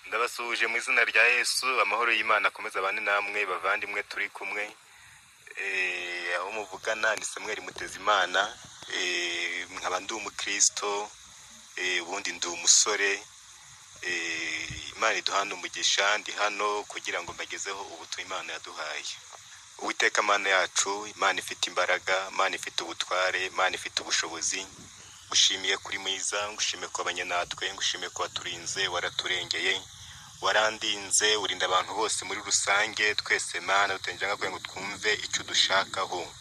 Ndabasuhuje mu izina rya Yesu, amahoro y'Imana akomeza abane namwe bavandimwe turi kumwe. Aho muvugana ni Samuel Mutezimana, nkaba ndi umukristo, ubundi ndi umusore. Imana iduhana umugisha, ndi hano kugira ngo mbagezeho ubutumwa Imana yaduhaye. Uwiteka Mana yacu, Imana ifite imbaraga, Imana ifite ubutware, Imana ifite ubushobozi. Ngushimiye kuri mwiza, ngushimiye ko abanye natwe, ngushimiye ko waturinze, waraturengeye, warandinze, urinda abantu bose muri rusange. Twese Mana utenjanga ngo twumve icyo dushakaho.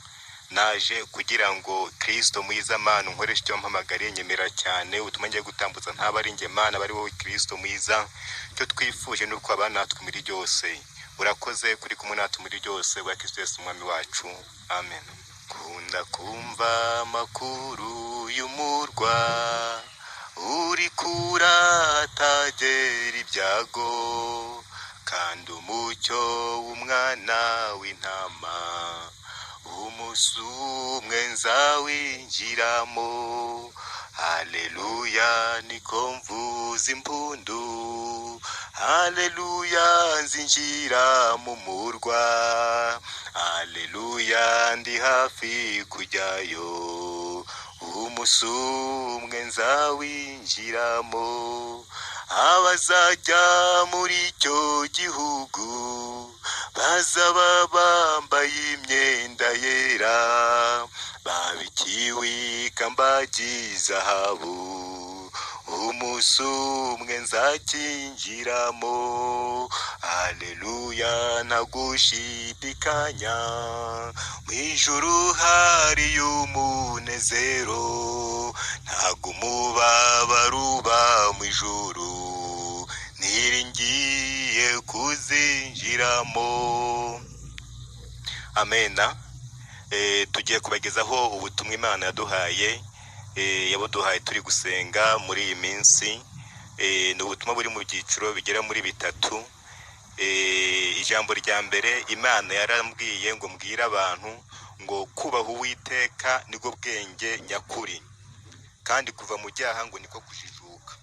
Naje kugira ngo Kristo mwiza Mana unkoreshe icyo mpamagariye, nyemera cyane utuma ngiye gutambutsa ntaba ari nge Mana, bari wowe Kristo mwiza. Cyo twifuje nuko abana natwe muri byose. Urakoze kuri kumwe natwe muri byose, wa Kristo Yesu umwami wacu. Amen. Kunda kumva amakuru y'umurwa uri kuratagera ibyago, kandi umucyo w'umwana w'intama umunsi umwe nzawinjiramo. Haleluya, niko mvuza impundu, haleluya, nzinjira mu murwa, haleluya, ndi hafi kujyayo, umunsi umwe nzawinjiramo. Abazajya muri icyo gihugu bazaba bambaye imyenda yera, babikiwe ikamba ry'izahabu, umunsi umwe nzakinjiramo. Haleluya, nta gushidikanya, mu ijuru hari umunezero, ntago umubabaro uba mu ijuru, niringiye kuzinjiramo. Amena. Tugiye kubagezaho ubutumwa Imana yaduhaye, yabuduhaye turi gusenga muri iyi minsi. Ni ubutumwa buri mu byiciro bigera muri bitatu. Ijambo rya mbere, Imana yarambwiye ngo mbwire abantu ngo kubaha Uwiteka nibwo bwenge nyakuri, kandi kuva mu byaha ngo niko kujijuka.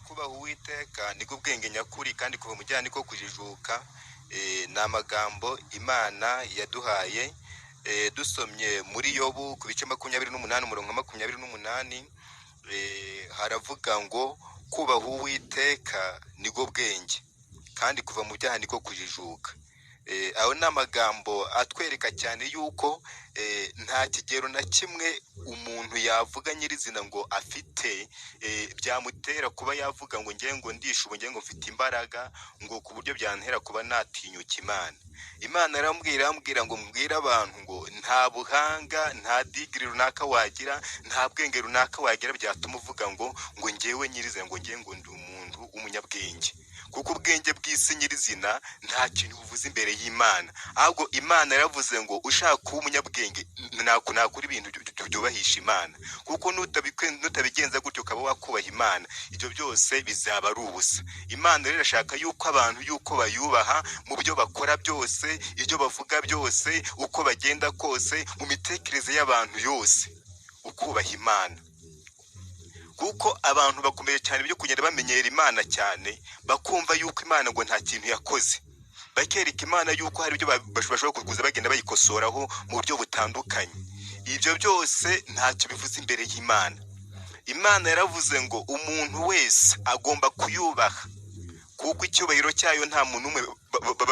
Kubaha Uwiteka nibwo bwenge nyakuri, kandi kuva mu byaha niko kujijuka. Ni amagambo Imana yaduhaye. Dusomye muri Yobu ku bice 28 umurongo 28, haravuga ngo kubaha Uwiteka nibwo bwenge, kandi kuva mu byaha niko kujijuka. Aho ni amagambo atwereka cyane yuko nta kigero na kimwe umuntu yavuga nyirizina ngo afite byamutera kuba yavuga ngo ngiye ngo ndisha ubu, ngiye ngo mfite imbaraga, ngo ku buryo byantera kuba natinyuka Imana. Imana arambwira ngo mbwire abantu ngo nta buhanga, nta digiri runaka wagira, nta bwenge runaka wagira byatuma uvuga ngo ngewe nyirizina ngo ngiye ngo ndi umuntu w'umunyabwenge. Kuko ubwenge bw'isi nyirizina nta kintu buvuze imbere y'Imana. Ahubwo Imana yaravuze ngo ushaka kuba umunyabwenge nakora ibintu byubahisha Imana. Kuko nutabigenza gutyo ukaba wakubaha Imana, ibyo byose bizaba ari ubusa. Imana rero irashaka yuko abantu yuko bayubaha mu byo bakora byose, ibyo bavuga byose, uko bagenda kose, mu mitekerereze y'abantu yose, ukubaha Imana. Kuko abantu bakomeye cyane byo kugenda bamenyera Imana cyane, bakumva yuko Imana ngo nta kintu yakoze, bakereka Imana yuko hari ibyo bashobora kuza bagenda bayikosoraho mu buryo butandukanye. Ibyo byose ntacyo bivuze imbere y'Imana. Imana yaravuze ngo umuntu wese agomba kuyubaha, kuko icyubahiro cyayo nta muntu umwe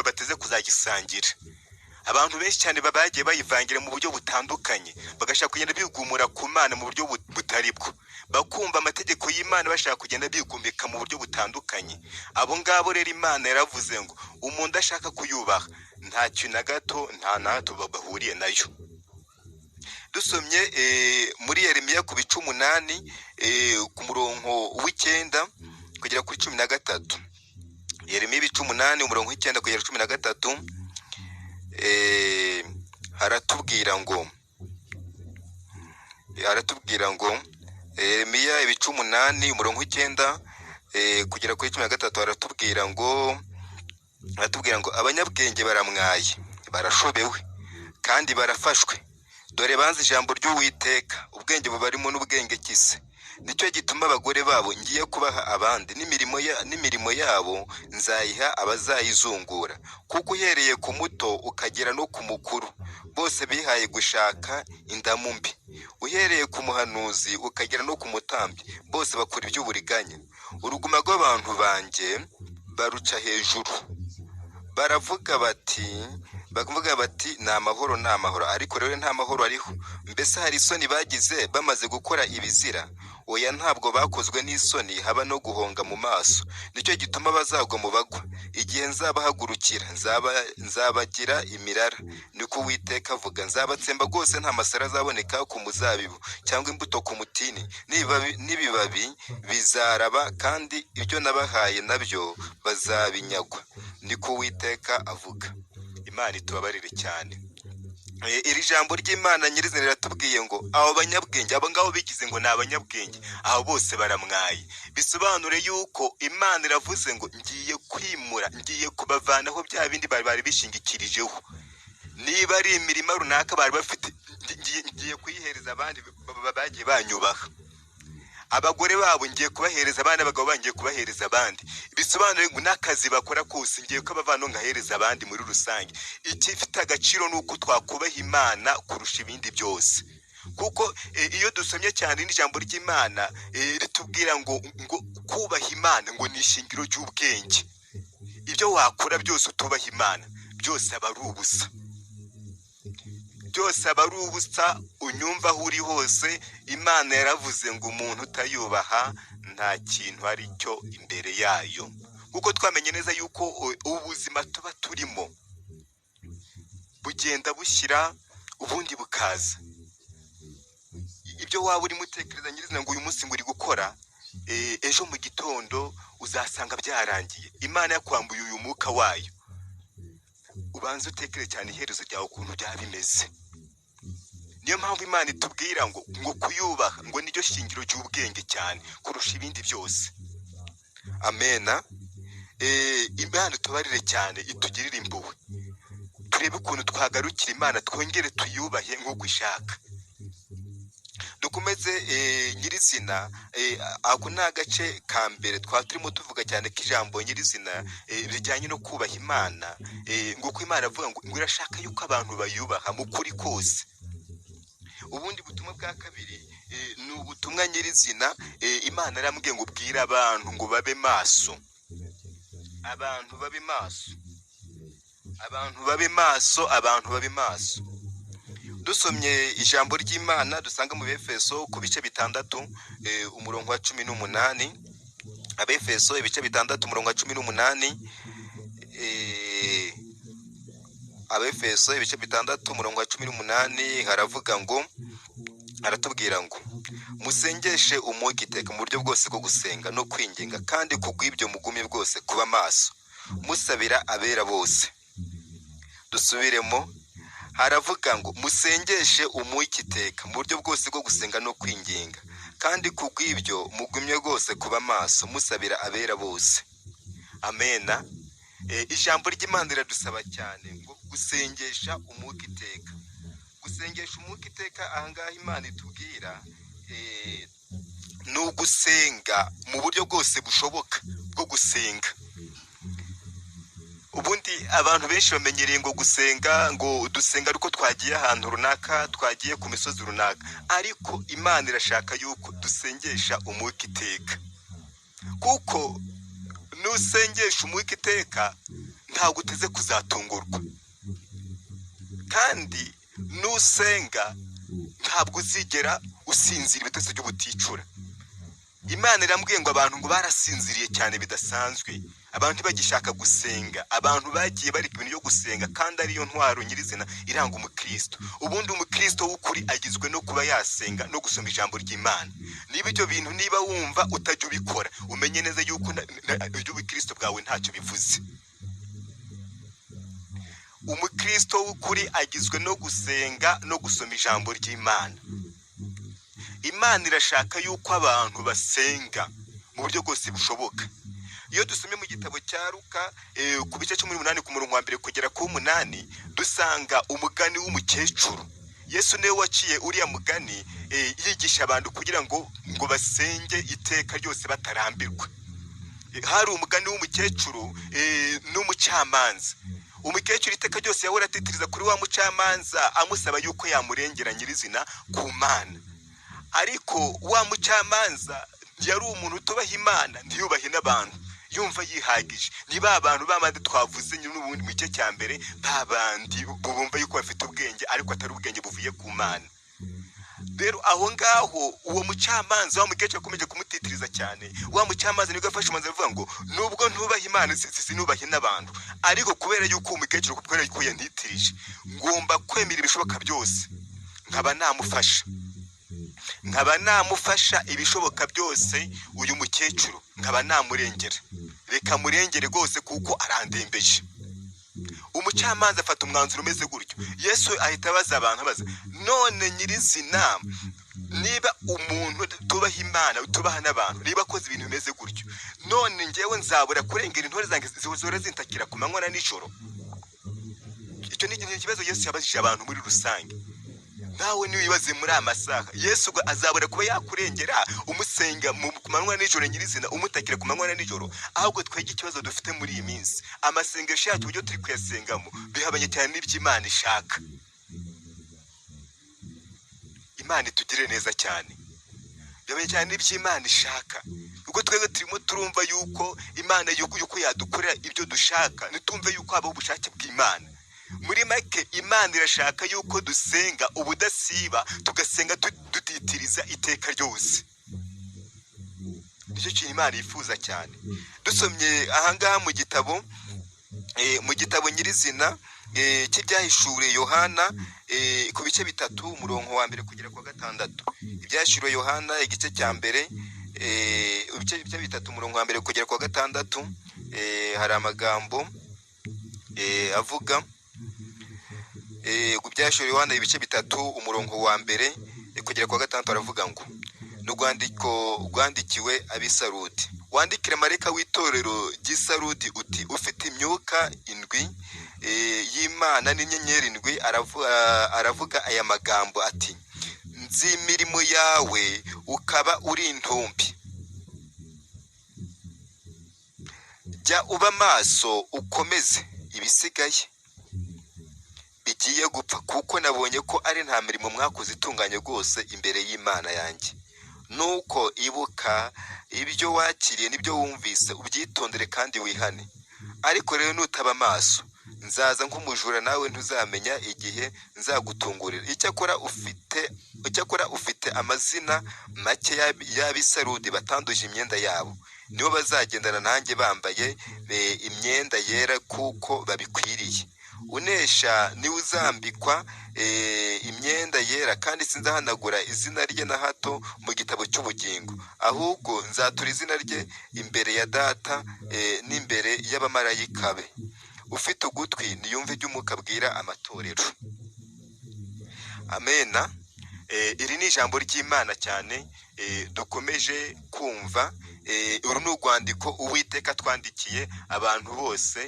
bateze kuzagisangira. Abantu benshi cyane bagiye bayivangira mu buryo butandukanye, bagashaka kugenda bigumura ku Mana mu buryo butari bwo, bakumva amategeko y'Imana bashaka kugenda bigumbika mu buryo butandukanye. Abo ngabo rero Imana yaravuze ngo umuntu ashaka kuyubaha nta kintu na gato, nta na hato bahuriye nayo. Dusomye muri Yeremiya ku bice 8 ku murongo w'9 kugera kuri 13. Yeremiya ibice 8 umurongo w'9 kugera 13. Haratubwira ngo Yeremiya ibice 8 umurongo w'9 kugera kuri 13, haratubwira ngo abanyabwenge baramwaye, barashobewe kandi barafashwe, dore banze ijambo ry'Uwiteka, ubwenge bubarimo n'ubwenge kise, nicyo gituma abagore babo ngiye kubaha abandi, n'imirimo yabo nzayiha abazayizungura, kuko uhereye ku muto ukagera no ku mukuru bose bihaye gushaka indamu mbi, uhereye ku muhanuzi ukagera no ku mutambyi bose bakora iby'uburiganya. Uruguma rw'abantu banjye baruca hejuru, baravuga bati ni amahoro ni amahoro, ariko rero nta mahoro ariho. Mbese hari isoni bagize bamaze gukora ibizira? Oya, ntabwo bakozwe n'isoni, haba no guhonga mu maso. Nicyo gituma bazagwa mu bagwa. Igihe nzabahagurukira nzabagira imirara, niko Uwiteka avuga. Nzabatsemba rwose, nta masara azaboneka ku muzabibu cyangwa imbuto ku mutini, n'ibibabi bizaraba, kandi ibyo nabahaye nabyo bazabinyagwa, niko Uwiteka avuga. Imana itubabarire cyane. Iri jambo ry'Imana nyirizina riratubwiye ngo abo banyabwenge, abo ngabo bigize ngo ni abanyabwenge, abo bose baramwaye. Bisobanure yuko Imana iravuze ngo ngiye kwimura, ngiye kubavanaho bya bindi bari bishingikirijeho. Niba ari imirima runaka bari bafite, ngiye kuyihereza abandi bagiye banyubaha. Abagore babo ngiye kubahereza abandi, abagabo bangiye kubahereza abandi. Bisobanuye ngo n'akazi bakora kose ngiye kubavana ngahereza abandi muri rusange. Ikifite agaciro nuko twakubaha Imana kurusha ibindi byose, kuko iyo dusomye cyane n'ijambo ry'Imana ritubwira ngo kubaha Imana ngo ni ishingiro ry'ubwenge. Ibyo wakora byose utubaha Imana byose aba ari ubusa, byose aba ari ubusa. Unyumva aho uri hose, Imana yaravuze ngo umuntu utayubaha nta kintu ari cyo imbere yayo, kuko twamenye neza yuko ubuzima tuba turimo bugenda bushyira ubundi bukaza. Ibyo waba urimo utekereza nyirizina ngo uyu munsi ngo uri gukora, ejo mu gitondo uzasanga byarangiye. Imana yakwambuye uyu mwuka wayo. Ubanza utekere cyane iherezo ryawe ukuntu byaba bimeze. Niyo mpamvu Imana itubwira ngo kuyubaha ngo niryo shingiro ry'ubwenge cyane kurusha ibindi byose. Amena. Imana tubarire cyane, itugirire impuhwe, turebe ukuntu twagarukira Imana, twongere tuyubahe nk'uko ishaka. Dukomeze nyirizina, ako ni agace ka mbere turimo tuvuga cyane k'ijambo nyirizina rijyanye no kubaha Imana. Nguko Imana avuga ngo irashaka yuko abantu bayubaha mu kuri kose. Ubundi butumwa bwa kabiri ni ubutumwa nyirizina Imana yarambwiye ngo ubwire abantu ngo babe maso. Abantu babe maso, abantu babe maso, abantu babe maso. Dusomye ijambo ry'Imana dusanga mu Befeso ku bice 6 umurongo wa 18. Abefeso ibice 6 umurongo wa 18. Abefeso ibice 6 umurongo wa 18 haravuga ngo, aratubwira ngo musengeshe umwuka iteka mu buryo bwose bwo gusenga no kwinginga, kandi kugwibyo mugumye bwose kuba maso musabira abera bose. Dusubiremo, haravuga ngo musengeshe umwuka iteka mu buryo bwose bwo gusenga no kwinginga, kandi kugwibyo mugumye bwose kuba maso musabira abera bose. Amena. Ijambo ry'Imana riradusaba cyane ngo gusengesha umwuka iteka. Gusengesha umwuka iteka ahangaha Imana itubwira ni ugusenga mu buryo bwose bushoboka bwo gusenga. Ubundi abantu benshi bamenyereye ngo gusenga, ngo dusenga ariko twagiye ahantu runaka, twagiye ku misozi runaka, ariko Imana irashaka yuko dusengesha umwuka iteka, kuko nusengesha umwuka iteka ntabwo uteze kuzatungurwa, kandi nusenga ntabwo uzigera usinzira ibitotsi by'ubuticura. Imana irambwiye ngo abantu ngo barasinziriye cyane bidasanzwe, abantu bagishaka gusenga, abantu bagiye bari ibintu byo gusenga, kandi ariyo ntwaro nyirizina iranga umukristo. Ubundi umukristo w'ukuri agizwe no kuba yasenga no gusoma ijambo ry'Imana. Niba ibyo bintu niba wumva utajya ubikora, umenye neza yuko iby'ubukristo bwawe ntacyo bivuze. Umukristo w'ukuri agizwe no gusenga no gusoma ijambo ry'Imana. Imana irashaka yuko abantu basenga mu buryo bwose bushoboka. Iyo dusomye mu gitabo cya Luka ku bice 18 ku murongo wa 1 kugera ku 8, dusanga umugani w'umukecuru Yesu niwe waciye uriya mugani yigisha abantu kugira ngo basenge iteka ryose batarambirwa. Hari umugani w'umukecuru n'umucamanza. Umukecuru iteka ryose yahora atitiriza kuri wa mucamanza amusaba yuko yamurengera nyirizina ku Mana. Ariko wa mucamanza yari umuntu utubaha Imana, ntiyubahe n'abantu, yumva yihagije. Niba abantu bamande twavuze n'ubundi mu gice cya mbere, babandi bumva yuko bafite ubwenge ariko atari ubwenge buvuye ku Mana. Rero aho ngaho uwo mucamanza wa mukecuru akomeje kumutitiriza cyane. Wa mucamanza nibwo afashe umanza avuga ngo nubwo ntubaha Imana sinubahe n'abantu, ariko kubera yuko umukecuru kubera yuko yantitirije, ngomba kwemera ibishoboka byose nkaba namufasha ibishoboka byose uyu mukecuru, nkaba namurengera. Reka murengere rwose kuko arandembeje. Umucamanza afata umwanzuro umeze gutyo. Yesu ahita abaza abantu, abaza none nyirizina, niba umuntu tubaha Imana tubaha n'abantu, niba akoze ibintu bimeze gutyo, none njyewe nzabura kurengera intore zanjye zihora zintakira ku manywa na nijoro? Icyo ni ikibazo Yesu yabajije abantu muri rusange. Nawe niwibaze muri amasaha, Yesu azabura kuba yakurengera umusenga ku manywa nijoro nyirizina, umutakira ku manywa na nijoro? Ahubwo twege ikibazo dufite muri iyi minsi, amasengesho yacu uburyo turi kuyasengamo bihabanye cyane n'iby'Imana ishaka. Imana itugire neza cyane, bihabanye cyane n'iby'Imana ishaka. Ubwo twebwe turimo turumva yuko Imana yuko yadukorera ibyo dushaka, nitumve yuko habaho ubushake bw'Imana. Muri make Imana irashaka yuko dusenga ubudasiba, tugasenga dutitiriza iteka ryose. Nicyo kintu Imana yifuza cyane. Dusomye ahangaha mu gitabo nyirizina cy'ibyahishuwe Yohana ku bice 3 umurongo wa mbere kugera kwa 6. Ibyahishuwe Yohana igice cya mbere ibice 3 umurongo wa mbere kugera kwa 6, hari amagambo avuga Ibyashyuriwe Yohana ibice 3 umurongo wa mbere kugera kwa 6 aravuga ngo n'urwandiko rwandikiwe ab'Isarudi, wandikira marayika w'itorero ry'Isarudi uti, ufite imyuka indwi y'Imana n'inyenyeri indwi, aravuga aya magambo ati, nzi imirimo yawe ukaba uri intumbi. Jya uba maso ukomeze ibisigaye bigiye gupfa, kuko nabonye ko ari nta mirimo mwakoze itunganye rwose imbere y'Imana yanjye. Nuko ibuka ibyo wakiriye n'ibyo wumvise, ubyitondere kandi wihane. Ariko rero nutaba maso, nzaza nk'umujura, nawe ntuzamenya igihe nzagutungurira. Icyakora ufite amazina make y'ab'Isarudi batanduje imyenda yabo, nibo bazagendana nanjye bambaye imyenda yera kuko babikwiriye. Unesha niwe uzambikwa imyenda yera, kandi sinzahanagura izina rye na hato mu gitabo cy'ubugingo, ahubwo nzatura izina rye imbere ya Data n'imbere y'abamarayika be. Ufite ugutwi niyumve ibyo Umwuka abwira amatorero. Amena. Iri ni ijambo ry'Imana cyane dukomeje kumva. Uru ni urwandiko Uwiteka twandikiye abantu bose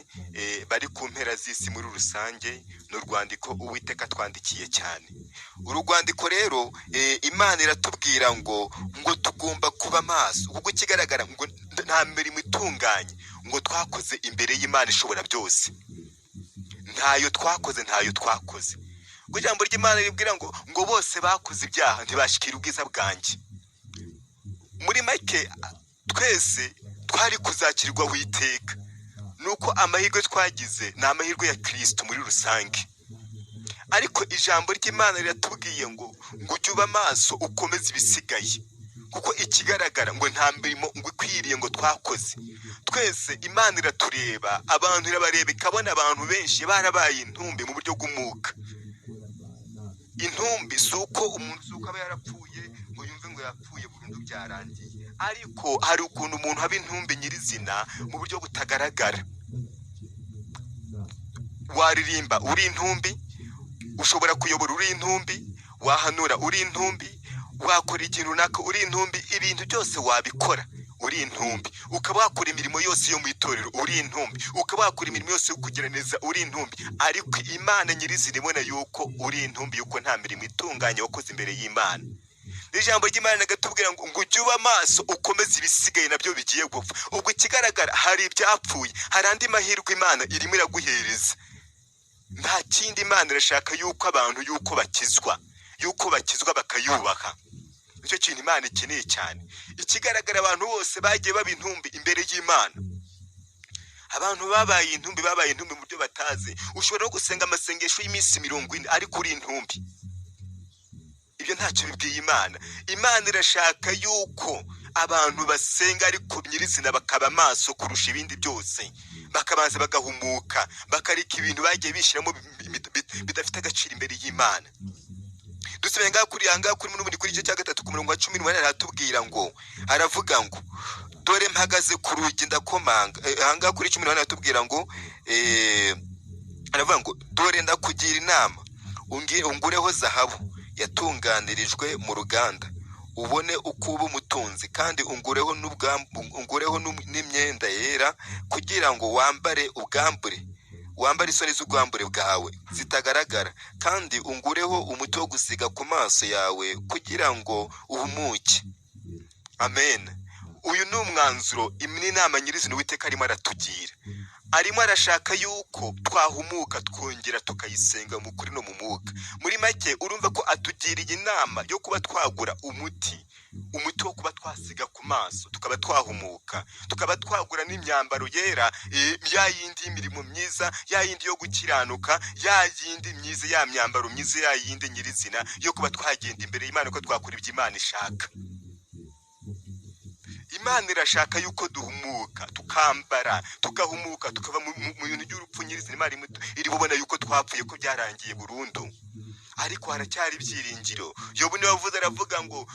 bari ku mpera z'isi muri rusange. Ni urwandiko Uwiteka twandikiye cyane. Uru rwandiko rero Imana iratubwira ngo tugomba kuba maso, kuko ikigaragara ngo nta mirimo itunganye ngo twakoze imbere y'Imana ishobora byose. Ntayo twakoze. Ngo ijambo ry'Imana ribwira ngo bose bakoze ibyaha ntibashikira ubwiza bwanjye. Muri make twese twari kuzakirwa witeka, nuko amahirwe twagize ni amahirwe ya Kristo muri rusange. Ariko ijambo ry'Imana riratubwiye ngo ujye uba maso ukomeze ibisigaye, kuko ikigaragara ngo nta mirimo ngo ikwiriye ngo twakoze. Twese Imana iratureba, abantu irabareba, ikabona abantu benshi barabaye intumbi mu buryo bw'umwuka. Intumbi si uko umuntu aba yarapfuye ngo yumve ngo yapfuye burundu byarangiye, ariko hari ukuntu umuntu aba intumbi nyirizina mu buryo butagaragara. Waririmba uri intumbi, ushobora kuyobora uri intumbi, wahanura uri intumbi, wakora ikintu runaka uri intumbi, ibintu byose wabikora uri intumbi, ukaba wakora imirimo yose yo mu itorero uri intumbi, ukaba wakora imirimo yose yo kugira neza uri intumbi, ariko Imana nyirizina ibona yuko uri intumbi, yuko nta mirimo itunganye wakoze imbere y'Imana. Ijambo ry'Imana gatubwira ngo ujye uba maso ukomeze ibisigaye nabyo bigiye gupfa. Ubwo ikigaragara hari ibyapfuye, hari andi mahirwe Imana irimo iraguhereza. Nta kindi Imana irashaka yuko abantu yuko bakizwa bakayubaha. Icyo kintu Imana ikeneye cyane. Ikigaragara abantu bose bagiye baba intumbi imbere y'Imana. Abantu babaye intumbi mu buryo batazi. Ushobora no gusenga amasengesho y'iminsi 40 ariko uri intumbi. Ibyo ntacyo bibwiye Imana. Imana irashaka yuko abantu basenga ariko nyirizina bakaba maso kurusha ibindi byose, bakabanza bagahumuka, bakarika ibintu bagiye bishyiramo bidafite agaciro imbere y'Imana. Dusubire ngaha kuri muri icyo cya 3 ku murongo wa 18 aratubwira ngo, aravuga ngo dore mpagaze ku rugi ndakomanga. Ahangaha kuri 18 aratubwira ngo aravuga ngo dore ndakugira inama, ungureho zahabu yatunganirijwe mu ruganda, ubone uko uba umutunzi, kandi ungureho n'imyenda yera, kugira ngo wambare isoni z'ubwambure bwawe zitagaragara, kandi ungureho umuti wo gusiga ku maso yawe, kugira ngo uhumuke. Amen. Uyu ni umwanzuro n'inama nyirizina Uwiteka arimo aratugira. Arimo arashaka yuko twahumuka twongera tukayisenga mu kuri no mu mwuka. Muri make urumva ko atugiriye inama yo kuba twagura umuti wo kuba twasiga ku maso, tukaba twahumuka, tukaba twagura n'imyambaro yera, ya yindi y'imirimo myiza, ya yindi yo gukiranuka, ya yindi myiza, ya myambaro myiza, ya yindi nyirizina yo kuba twagenda imbere y'Imana ko twakora ibyo Imana ishaka. Imana irashaka yuko duhumuka, tukambara, tukahumuka, tukava mu bintu by'urupfu nyirizina. Imana iri bubona yuko twapfuye, ko byarangiye burundu, ariko haracyari ibyiringiro. Yobu niwe wavuze, aravuga ngo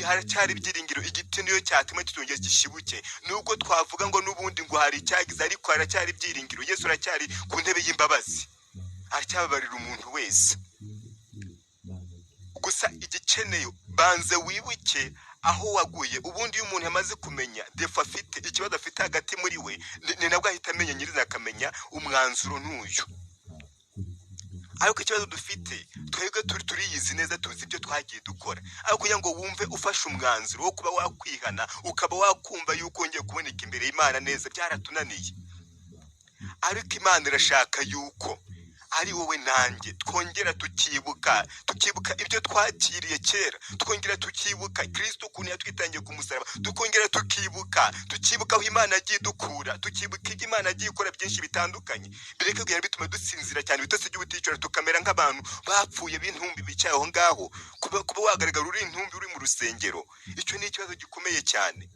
haracyari ibyiringiro, igiti niyo cyatuma kitongera gishibuke. Nubwo twavuga ngo n'ubundi ngo hari icyagize, ariko haracyari ibyiringiro. Yesu aracyari ku ntebe y'imbabazi, aracyababarira umuntu wese. Gusa igikeneye banze wibuke aho waguye. Ubundi iyo umuntu yamaze kumenya defa afite, ikibazo afite hagati muri we, ni nabwo ahita amenya nyirizina, akamenya umwanzuro n'uyu. Ariko ikibazo dufite twebwe turiyizi neza, tuzi ibyo twagiye dukora, ariko kugira ngo wumve ufashe umwanzuro wo kuba wakwihana, ukaba wakumva yuko wongeye kuboneka imbere y'Imana neza, byaratunaniye. Ariko Imana irashaka yuko ari wowe nanjye twongera tukibuka ibyo twakiriye kera, twongera tukibuka Kristo ukuntu yatwitangiye ku musaraba, tukongera tukibuka aho Imana yagiye dukura, tukibuka ibyo Imana yagiye ikora byinshi bitandukanye, bireke kugenda bituma dusinzira cyane, bitose by'ubuticura, tukamera nk'abantu bapfuye b'intumbi bicaye aho ngaho. Kuba wagaragara uri intumbi uri mu rusengero, icyo ni ikibazo gikomeye cyane.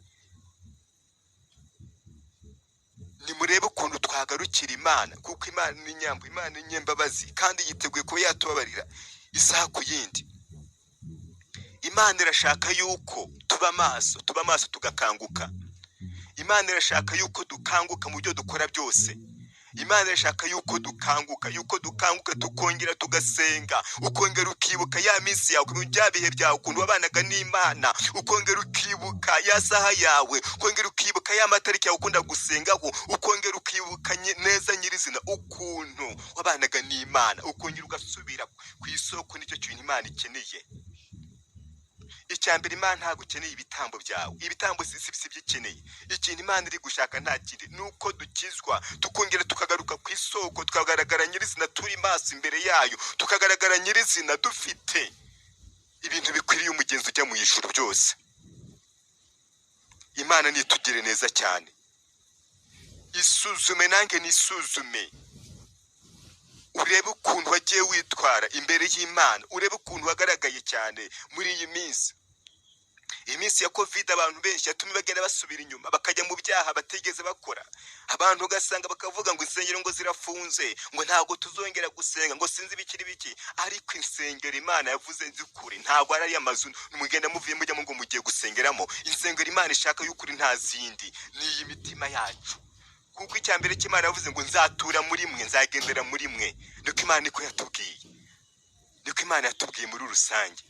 Nimurebe ukuntu twagarukira Imana, kuko Imana ni nyambo, Imana ni nyembabazi, kandi yiteguye kuba yatubabarira isaha ku yindi. Imana irashaka yuko tuba maso tugakanguka. Imana irashaka yuko dukanguka mu byo dukora byose. Imana irashaka yuko dukanguka tukongera tugasenga, ukongera ukibuka ya minsi yawe, bya bihe byawe, ukuntu wabanaga n'Imana, ukongera ukibuka ya saha yawe, ukongera ukibuka ya matariki yawe ukunda gusengaho, ukongera ukibuka neza nyirizina ukuntu wabanaga n'Imana, ukongera ugasubira ku isoko. Nicyo kintu Imana ikeneye. Icyambere, Imana ntabwo ikeneye ibitambo byawe, ibitambo si byikeneye. Ikintu Imana iri gushaka nta kindi, nuko dukizwa, tukongera tukagaruka ku isoko, tukagaragara nyirizina turi maso imbere yayo, tukagaragara nyirizina dufite ibintu bikwiriye umugenzi ujya mu ijuru byose. Imana nitugire neza cyane. Isuzume, nange nisuzume, urebe ukuntu wagiye witwara imbere y'Imana, urebe ukuntu wagaragaye cyane muri iyi minsi. Iminsi ya Covid abantu benshi yatumye bagenda basubira inyuma, bakajya mu byaha batigeze bakora. Abantu ugasanga bakavuga ngo insengero ngo zirafunze, ngo ntabwo tuzongera gusenga, ngo sinzi biki. Ariko insengero Imana yavuze nzukuri ntabwo ari amazu mugenda muvuye mujya ngo mugiye gusengeramo. Insengero Imana ishaka y'ukuri nta zindi, ni iyi mitima yacu. Kuko icyambere cy'Imana yavuze ngo nzatura muri mwe, nzagendera muri mwe. Niko Imana iko yatubwiye, niko Imana yatubwiye muri rusange.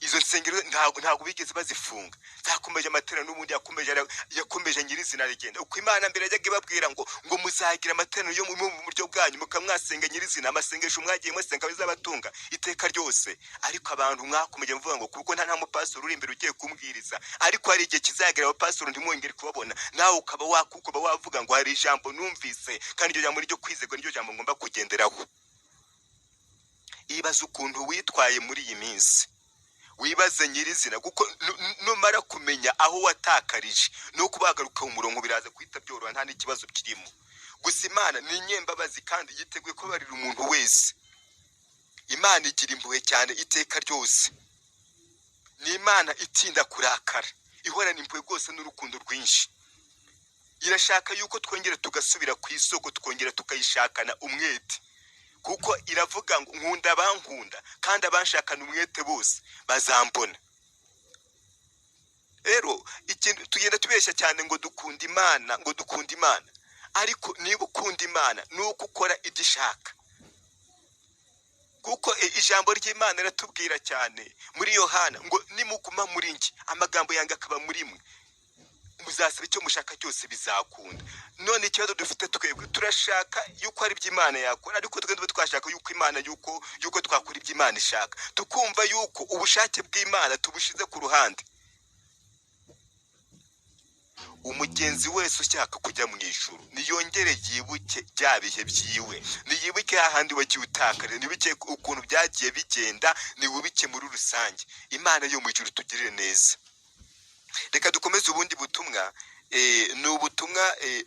izo nsengero ntabwo bigeze bazifunga, zakomeje amateraniro n'ubundi yakomeje nyirizina rigenda. Uko Imana mbere yajyaga ibabwira ngo muzagira amateraniro yo mu buryo bwanyu, mukamwasenga nyirizina, amasengesho mwagiye musenga bizabatunga iteka ryose. Ariko abantu mwakomeje mvuga ngo kuko nta mupastor uri imbere ugiye kumbwiriza, ariko hari igihe kizagera abapastor ntimwongere kubabona, nawe ukaba wavuga ngo hari ijambo numvise, kandi iryo jambo ryo kwizerwa niryo jambo ngomba kugenderaho. Ibaza ukuntu witwaye muri iyi minsi, wibaze nyirizina, kuko numara kumenya aho watakarije no kubagaruka mu murongo biraza kwita byoroha, nta n'ikibazo kirimo. Gusa Imana ni inyembabazi kandi yiteguye kubarira umuntu wese. Imana igira impuhwe cyane iteka ryose, ni Imana itinda kurakara, ihorana impuhwe rwose n'urukundo rwinshi. Irashaka yuko twongera tugasubira ku isoko, twongera tukayishakana umwete, kuko iravuga ngo nkunda abankunda, kandi abanshakana umwete bose bazambona. Rero ikintu tugenda tubeshya cyane ngo dukunda Imana, ariko niba ukunda Imana nuko ukora ibyo ishaka, kuko ijambo ry'Imana riratubwira cyane muri Yohana ngo nimuguma muri njye, amagambo yanjye akaba muri mwe, muzasaba icyo mushaka cyose bizakunda. None ikibazo dufite twebwe, turashaka yuko ari iby'Imana yakora, ariko twebwe twashaka yuko Imana yuko twakora iby'Imana ishaka, tukumva yuko ubushake bw'Imana tubushize ku ruhande. Umugenzi wese ushaka kujya mu ijuru niyongere yibuke bya bihe byiwe, niyibuke hahandi wagiye utakare, nibuke ukuntu byagiye bigenda, niwubike muri rusange. Imana yo mu ijuru tugirire neza. Reka dukomeze ubundi butumwa. Ni ubutumwa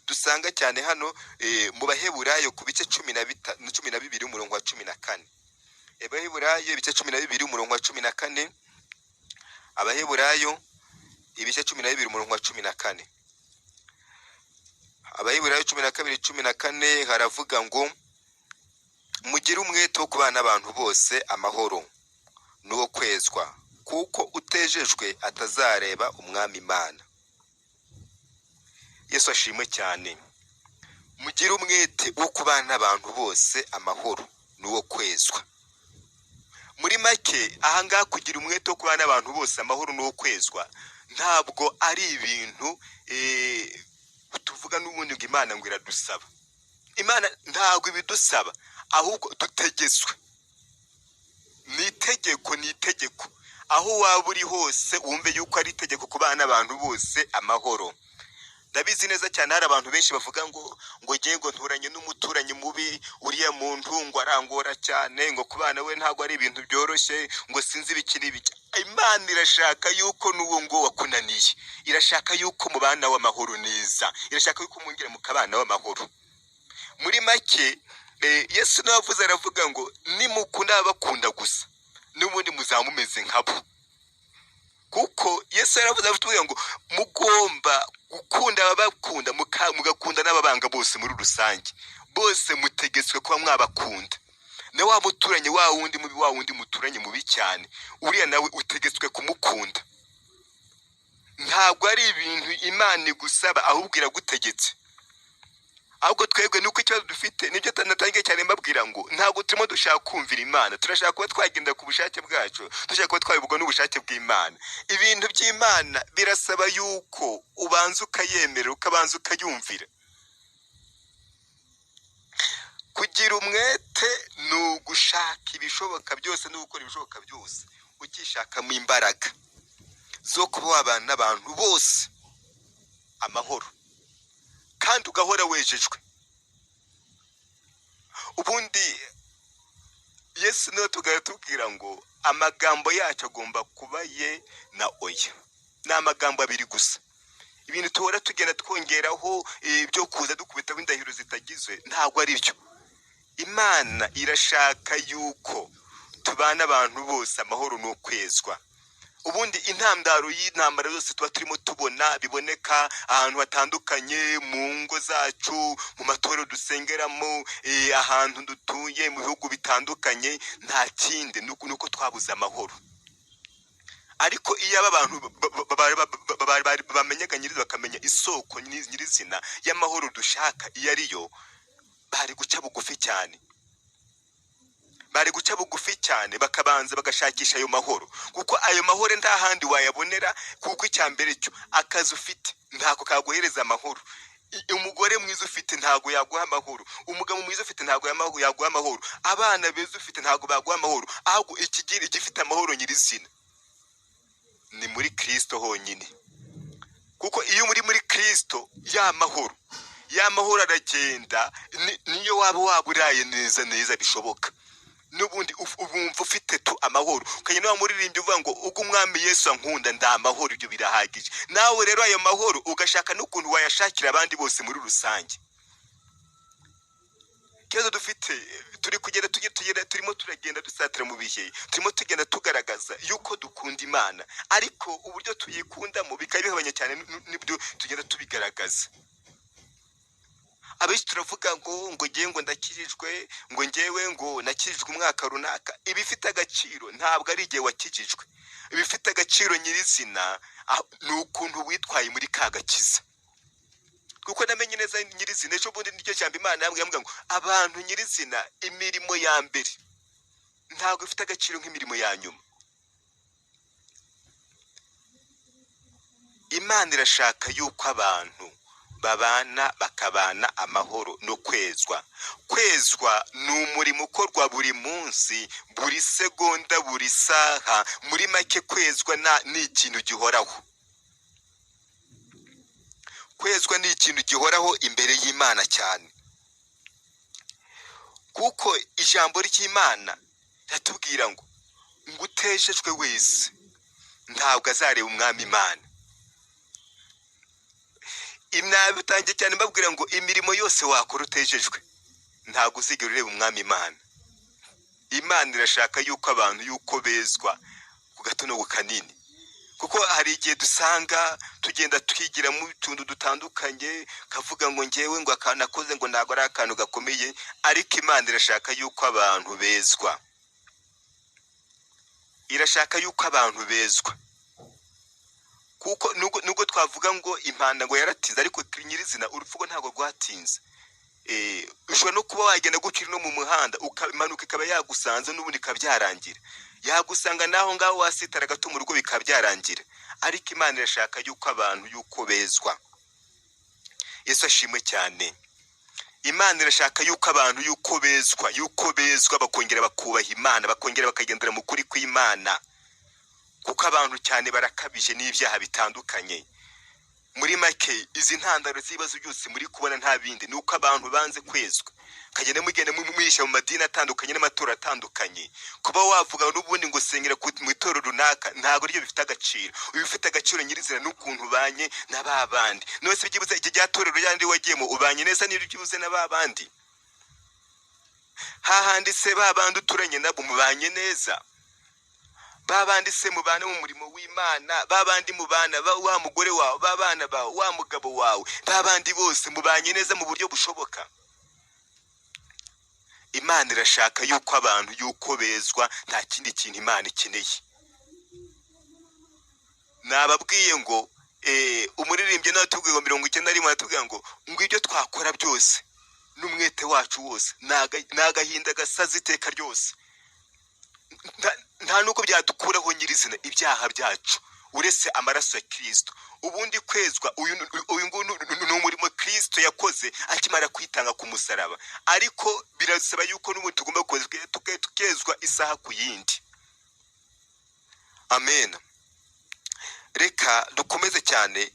dusanga cyane hano mu Baheburayo ku bice 12 umurongo wa 14. Baheburayo ibice 12 umurongo wa 14. Abaheburayo ibice 12 umurongo wa 14. Abaheburayo 12:14 haravuga ngo mugire umwete wo kubana abantu bose amahoro n'uwo kwezwa, kuko utejejwe atazareba umwami Imana. Yesu ashimwe cyane. Mugire umwete wo kubana abantu bose amahoro n'uwo kwezwa. Muri make ahangaha kugira umwete wo kubana abantu bose amahoro n'uwo kwezwa ntabwo ari ibintu tuvuga n'ubundi ngo Imana ngo iradusaba. Imana ntabwo ibidusaba, ahubwo dutegetswe. Ni itegeko. Aho waba uri hose wumve yuko ari itegeko kubana abantu bose amahoro. Ndabizi neza cyane hari abantu benshi bavuga ngo ngiye ngo nturanye n'umuturanyi mubi, uriya muntu ngo arangora cyane, ngo kubana we ntabwo ari ibintu byoroshye, ngo sinzi ibiki n'ibiki. Imana irashaka yuko n'uwo ngo wakunaniye, irashaka yuko mubana w'amahoro neza, irashaka yuko mwongera mukabana w'amahoro. Muri make Yesu navuze aravuga ngo nimukunda abakunda gusa n'ubundi muzamumeze nkabo, kuko Yesu yaravuze avuga ngo mugomba gukunda ababakunda mugakunda n'ababanga bose muri rusange, bose mutegetswe kuba mwabakunda. Na wa muturanye wa wundi mubi, wa wundi muturanye mubi cyane, uriya nawe utegetswe kumukunda. Ntabwo ari ibintu Imana igusaba, ahubwo iragutegetse. Ahubwo twebwe nuko ikibazo dufite nibyo natangiye cyane mbabwira ngo ntabwo turimo dushaka kumvira Imana, turashaka kuba twagenda ku bushake bwacu, dushaka kuba twabibwa n'ubushake bw'Imana. Ibintu by'Imana birasaba yuko ubanza ukayemera, ukabanza ukayumvira. Kugira umwete ni ugushaka ibishoboka byose no gukora ibishoboka byose, ukishakamo imbaraga zo kuba wabana n'abantu bose amahoro, kandi ugahora wejejwe. Ubundi Yesu niwe tugatubwira ngo amagambo yacu agomba kuba ye na oya. Ni amagambo abiri gusa. Ibintu tuhora tugenda twongeraho ibyo kuza dukubitaho indahiro zitagizwe ntabwo ari byo. Imana irashaka yuko tubana abantu bose amahoro no kwezwa. Ubundi intandaro y'intambara zose tuba turimo tubona biboneka ahantu hatandukanye, mu ngo zacu, mu matorero dusengeramo, ahantu dutuye, mu bihugu bitandukanye, nta kindi nuko twabuze amahoro. Ariko iyo abantu bamenyeganyiriza bakamenya isoko nyirizina y'amahoro dushaka iyo ariyo, bari guca bugufi cyane, bari guca bugufi cyane bakabanza bagashakisha ayo mahoro, kuko ayo mahoro nta handi wayabonera, kuko icyambere cyo akazi ufite ntako kaguhereza amahoro, umugore mwiza ufite ntago yaguha amahoro, umugabo mwiza ufite ntago yaguha amahoro, abana beza ufite ntago baguha amahoro, ahubwo ikigira igifite amahoro nyirizina ni muri Kristo honyine. Kuko iyo muri Kristo ya mahoro aragenda, niyo waba uraye neza bishoboka, n'ubundi ubumva ufite tu amahoro. Kanye nawe muririmbye uvuga ngo ubwo umwami Yesu ankunda nda amahoro, ibyo birahagije. Nawe rero ayo mahoro ugashaka n'ukuntu wayashakira abandi bose muri rusange. Kibazo dufite turi kugenda turimo turagenda dusatira mu bihe, turimo tugenda tugaragaza yuko dukunda Imana, ariko uburyo tuyikundamo bikaba bihabanye cyane n'ibyo tugenda tubigaragaza. Abenshi turavuga ngo ngewe ndakirijwe, ngo ngewe ngo nakirijwe umwaka runaka. Ibifite agaciro ntabwo ari igihe wakijijwe, ibifite agaciro nyirizina ni ukuntu witwaye muri ka gakiza. Kuko namenye neza nyirizina, ejo bundi nicyo cyamba Imana yambwira ngo abantu nyirizina imirimo ya mbere ntabwo ifite agaciro nk'imirimo ya nyuma. Imana irashaka yuko abantu babana bakabana amahoro no kwezwa. Kwezwa ni umurimo ukorwa buri munsi, buri segonda, buri saha. Muri make kwezwa ni ikintu gihoraho. Kwezwa ni ikintu gihoraho imbere y'Imana cyane, kuko ijambo ry'Imana ratubwira ngo utejejwe wese ntabwo azareba umwami Imana. Imnabitangiye cyane mbabwira ngo imirimo yose wakora utejejwe ntabwo uzigera ureba umwami Imana. Imana irashaka yuko abantu yuko bezwa ku gato no kanini, kuko hari igihe dusanga tugenda twigira mu tuntu dutandukanye, kavuga ngo ngewe ngo akanakoze ngo ntago ari akantu gakomeye, ariko Imana irashaka yuko abantu bezwa. Irashaka yuko abantu bezwa, kuko nuko twavuga ngo impanda ngo yaratinze, ariko nyirizina urupfu ntago rwatinze. Ushobora no kuba wagenda gukira no mu muhanda ukamanuka ikaba yagusanze n'ubundi kabyarangira, yagusanga naho ngaho wasitara gato mu rugo bikabyarangira. Ariko Imana irashaka yuko abantu yuko bezwa. Yesu ashimwe cyane. Imana irashaka yuko abantu yuko bezwa bakongera bakubaha Imana, bakongera bakagendera mu kuri kw'Imana, kuko abantu cyane barakabije n'ibyaha bitandukanye. Muri make izi ntandaro z'ibibazo byose muri kubona nta bindi ni uko abantu banze kwezwa. Kagenda mugenda mwisha mu madini atandukanye n'amatora atandukanye, kuba wavuga n'ubundi ngo sengera mu itorero runaka ntago ryo bifite agaciro. Ubifite agaciro nyirizina n'ukuntu ubanye n'ababandi. Nose byibuze iki cyatorero yandi wagiyemo ubanye neza n'ibyibuze n'ababandi, hahandi se babandi uturanye nabo mubanye neza, babandi se mubana mu murimo w'Imana, babandi mubana wa mugore wawe, babana bawe, wa mugabo wawe, babandi bose mubanye neza mu buryo bushoboka. Imana irashaka yuko abantu yuko bezwa, nta kindi kintu Imana ikeneye. Nababwiye ngo umuririmbye natubwiye ngo 91 atubwiye ngo ibyo twakora byose n'umwete wacu wose nagahinda gasaza iteka ryose, nta nuko byadukuraho nyirizina ibyaha byacu uretse amaraso ya Kristo. Ubundi kwezwa uyu ni umurimo Kristo yakoze akimara kwitanga ku musaraba, ariko birasaba yuko n'ubu tugomba tukezwa isaha ku yindi. Amen. Reka dukomeze cyane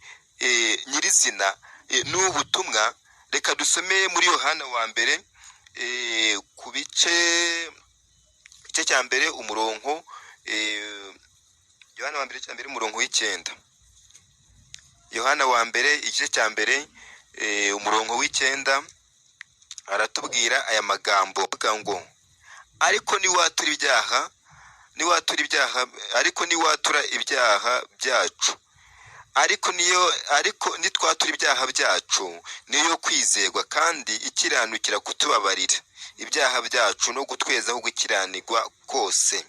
nyirizina n'ubutumwa. Reka dusome muri Yohana wa mbere ku bice cya mbere umurongo, Yohana wa mbere cya mbere umurongo w'Icyenda. Yohana wa mbere igice cya mbere umurongo w'Icyenda aratubwira aya magambo avuga ngo ariko niwatura ibyaha byacu, ariko nitwatura ibyaha byacu niyo kwizerwa kandi ikiranukira kutubabarira ibyaha byacu no gutwezaho gukiranirwa kose.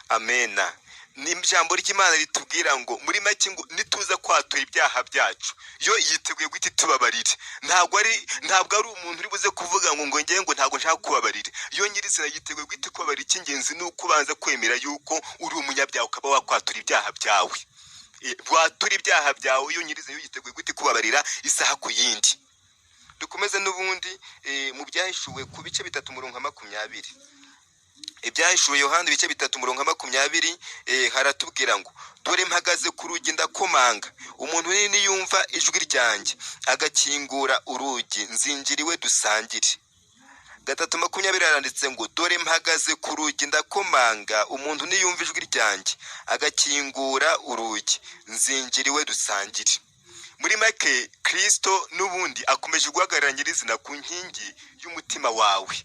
Amena. ni ijambo ry'Imana ritubwira ngo muri make ngo nituza kwatura ibyaha byacu yo yiteguye guhita tubabarira. Ntabwo ari umuntu uri buze kuvuga ngo ngiye ngo ntabwo nshaka kubabarira. Yo nyirizina yiteguye guhita kubabarira. Icy'ingenzi ni uko ubanza kwemera yuko uri umunyabyaha ukaba wakwatura ibyaha byawe. Watura ibyaha byawe yo nyirizina yo yiteguye guhita kubabarira isaha ku yindi. Dukomeze n'ubundi mu byahishuwe ku bice 3:20. Ibyahishuwe Yohana ibice 3:20 haratubwira ngo dore mpagaze ku rugi ndakomanga, umuntu niyumva ijwi ryanjye agakingura urugi nzinjiriwe dusangire. 3:20 haranditse ngo dore mpagaze ku rugi ndakomanga, umuntu niyumva ijwi ryanjye agakingura urugi nzinjiriwe dusangire. Muri make Kristo n'ubundi akomeje guhagarara nyirizina ku nkingi y'umutima wawe,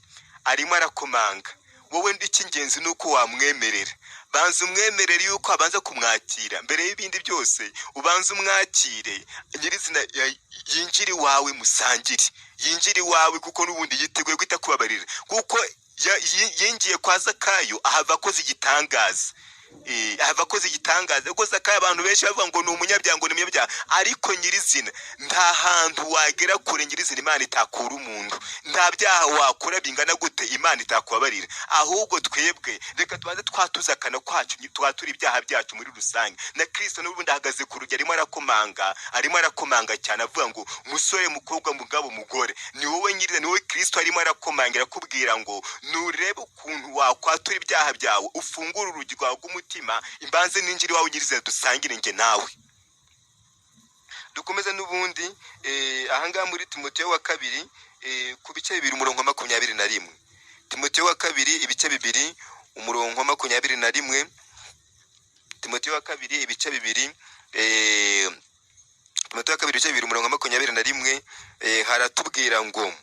arimo arakomanga. Wowe icy'ingenzi ni uko wamwemerera. Banza umwemerere yuko abanza kumwakira mbere y'ibindi byose. Ubanza umwakire nyirizina yinjiri wawe musangire, yinjiri wawe kuko n'ubundi yiteguye guhita kubabarira. Kuko yingiye kwa Zakayo ahava akoze igitangaza. Ahava akoze igitangaza kuko Zakayo abantu benshi bavuga ngo ni umunyabyaha, ngo ni umunyabyaha, ariko nyirizina nta hantu wagera kure nyirizina Imana itakura umuntu. Nta byaha wakora bingana gute Imana itakubabarira. Ahubwo twebwe reka tubanze twatuza akana kwacu, twatura ibyaha byacu muri rusange. Na Kristo n'ubundi ahagaze ku rugi arimo arakomanga cyane avuga ngo musore, mukobwa, mugabo, mugore, ni wowe nyirizina, ni wowe Kristo arimo arakomangira akubwira ngo nurebe ukuntu wakwatura ibyaha byawe, ufungura urugi rwawe rw'umutima, imbanze ninjiri wawe nyirizina dusangire nge nawe. Dukomeze n'ubundi ahangaha muri Timoteyo wa kabiri ku bice 2:21. Timoteyo wa kabiri ibice 2:21. Timoteyo wa kabiri ibice 2 Timoteyo wa kabiri ibice 2:21 haratubwira ngo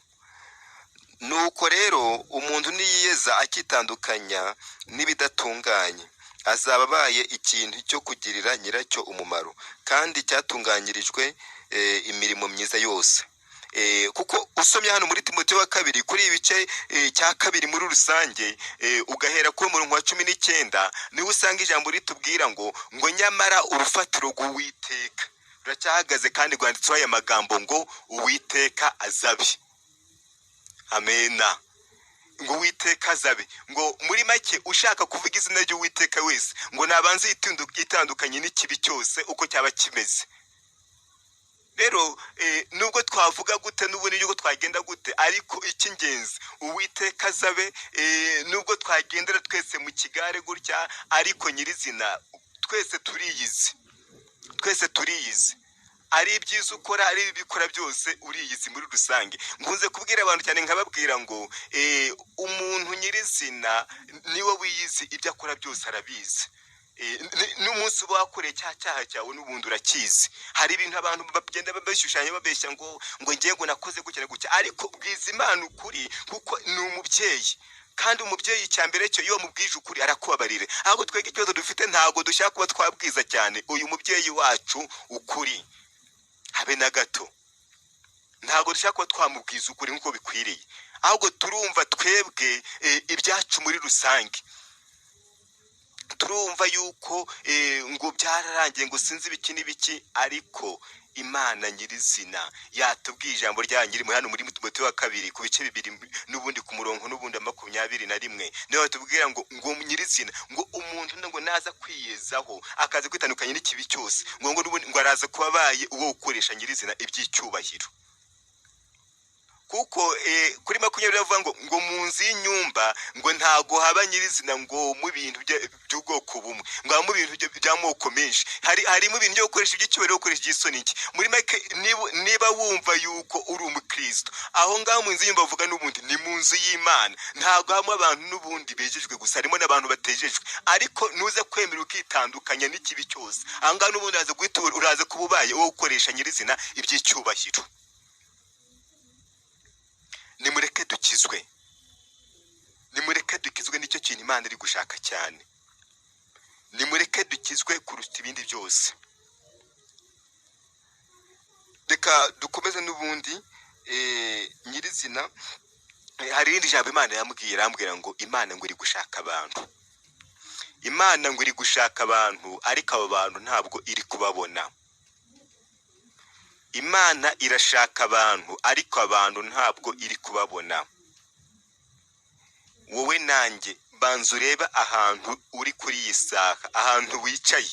nuko rero umuntu niyiyeza akitandukanya n'ibidatunganye azaba abaye ikintu cyo kugirira nyiracyo umumaro kandi cyatunganyirijwe imirimo myiza yose. Kuko usomye hano muri Timoteyo wa kabiri kuri ibice cya kabiri muri rusange ugahera kuri umurongo wa 19 niwe usanga ijambo ritubwira ngo nyamara urufatiro rw'Uwiteka ruracyahagaze kandi rwanditseho aya magambo ngo Uwiteka azabe. Amena. Ngo Uwiteka azabe. Ngo muri make ushaka kuvuga izina ry'Uwiteka wese ngo nabanze itandukanye n'ikibi cyose uko cyaba kimeze. Rero nubwo twavuga gute n'ubundi yuko twagenda gute, ariko icy'ingenzi Uwiteka azabe. Nubwo twagendera twese mu kigare gutya, ariko nyirizina twese turiyizi. Ari ibyiza ukora, ari ibikora byose uriyizi muri rusange. Nkunze kubwira abantu cyane nkababwira ngo umuntu nyirizina niwe wiyizi, ibyo akora byose arabizi. N'umunsi wakoreye cyaha cyawe n'ubundi urakizi. Hari ibintu abantu bagenda babishushanya babeshya ngo ngiye ngo nakoze gukira gutya, ariko bwiza Imana ukuri kuko ni umubyeyi. Kandi umubyeyi cyambere cyo iyo mubwije ukuri arakubabarire. Ahubwo twege ikibazo dufite ntabwo dushaka kuba twabwiza cyane uyu mubyeyi wacu ukuri. Habe na gato. Ntabwo dushaka kuba twamubwiza ukuri nkuko bikwiriye. Ahubwo turumva twebwe ibyacu muri rusange. Turumva yuko ngo byararangiye ngo sinzi ibiki n'ibiki, ariko Imana nyirizina yatubwiye ijambo ryanyirimo hano muri Timoteyo wa kabiri ku bice 2 n'ubundi ku murongo n'ubundi 21 niyo batubwira ngo nyirizina ngo umuntu ngo naza kwiyezaho akaza kwitandukanya n'ikibi cyose ngo n'ubundi ngo araza kubabaye uwo ukoresha nyirizina iby'icyubahiro. Kuko kuri 20 bavuga ngo mu nzu y'inyumba ngo ntago haba nyirizina ngo mu bintu by'ubwoko bumwe, ngo mu bintu by'amoko menshi harimo ibintu byo gukoresha iby'icyubahiro, gukoresha igisoni iki. Muri make niba wumva yuko uri umukristo, aho ngaho mu nzu y'imba bavuga n'ubundi ni mu nzu y'Imana. Ntago hamwe abantu n'ubundi bejejwe gusa, harimo n'abantu batejejwe, ariko nuza kwemera ukitandukanya n'ikibi cyose, aho ngaho n'ubundi uraza kububaye wo gukoresha nyirizina iby'icyubahiro. Nimureke dukizwe. Nimureke dukizwe nicyo kintu Imana iri gushaka cyane. Nimureke dukizwe kuruta ibindi byose. Reka dukomeze n'ubundi nyirizina hari irindi jambo Imana yambwira ngo Imana ngo iri gushaka abantu. Imana ngo iri gushaka abantu ariko abo bantu ntabwo iri kubabona. Imana irashaka abantu ariko abantu ntabwo iri kubabona. Wowe nanjye banza ureba ahantu uri kuri iyi saha, ahantu wicaye,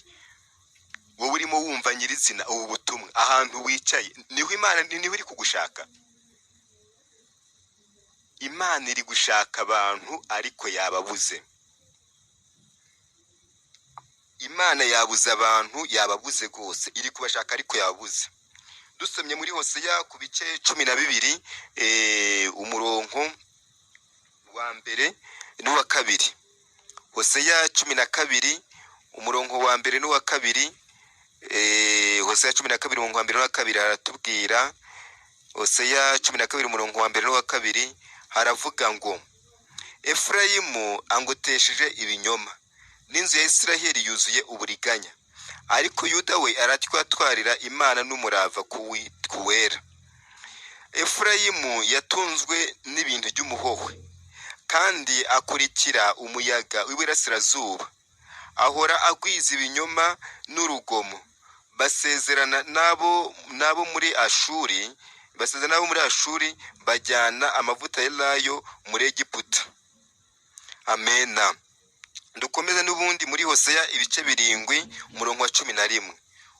wowe urimo wumva nyirizina ubu butumwa, ahantu wicaye niho Imana niho iri kugushaka. Imana iri gushaka abantu ariko yababuze. Imana yabuze abantu, yababuze rwose, iri kubashaka ariko yabuze. Dusomye muri Hoseya ku bice 12 umurongo wa mbere n'uwa kabiri. Hoseya 12 umurongo wa mbere n'uwa kabiri. Hoseya 12 umurongo wa mbere n'uwa kabiri haratubwira. Hoseya 12 umurongo wa mbere n'uwa kabiri haravuga ngo Efurayimu angotesheje ibinyoma, n'inzu ya Isiraheli yuzuye uburiganya, ariko Yuda we aratwatwarira Imana n'umurava kuwera. Efurayimu yatunzwe n'ibintu by'umuhohwe, kandi akurikira umuyaga w'iburasirazuba, ahora agwiza ibinyoma n'urugomo. Basezerana nabo muri Ashuri, bajyana amavuta y'elayo muri Egiputa. Amena. Dukomeze n'ubundi muri Hoseya ibice 7 umurongo wa 11.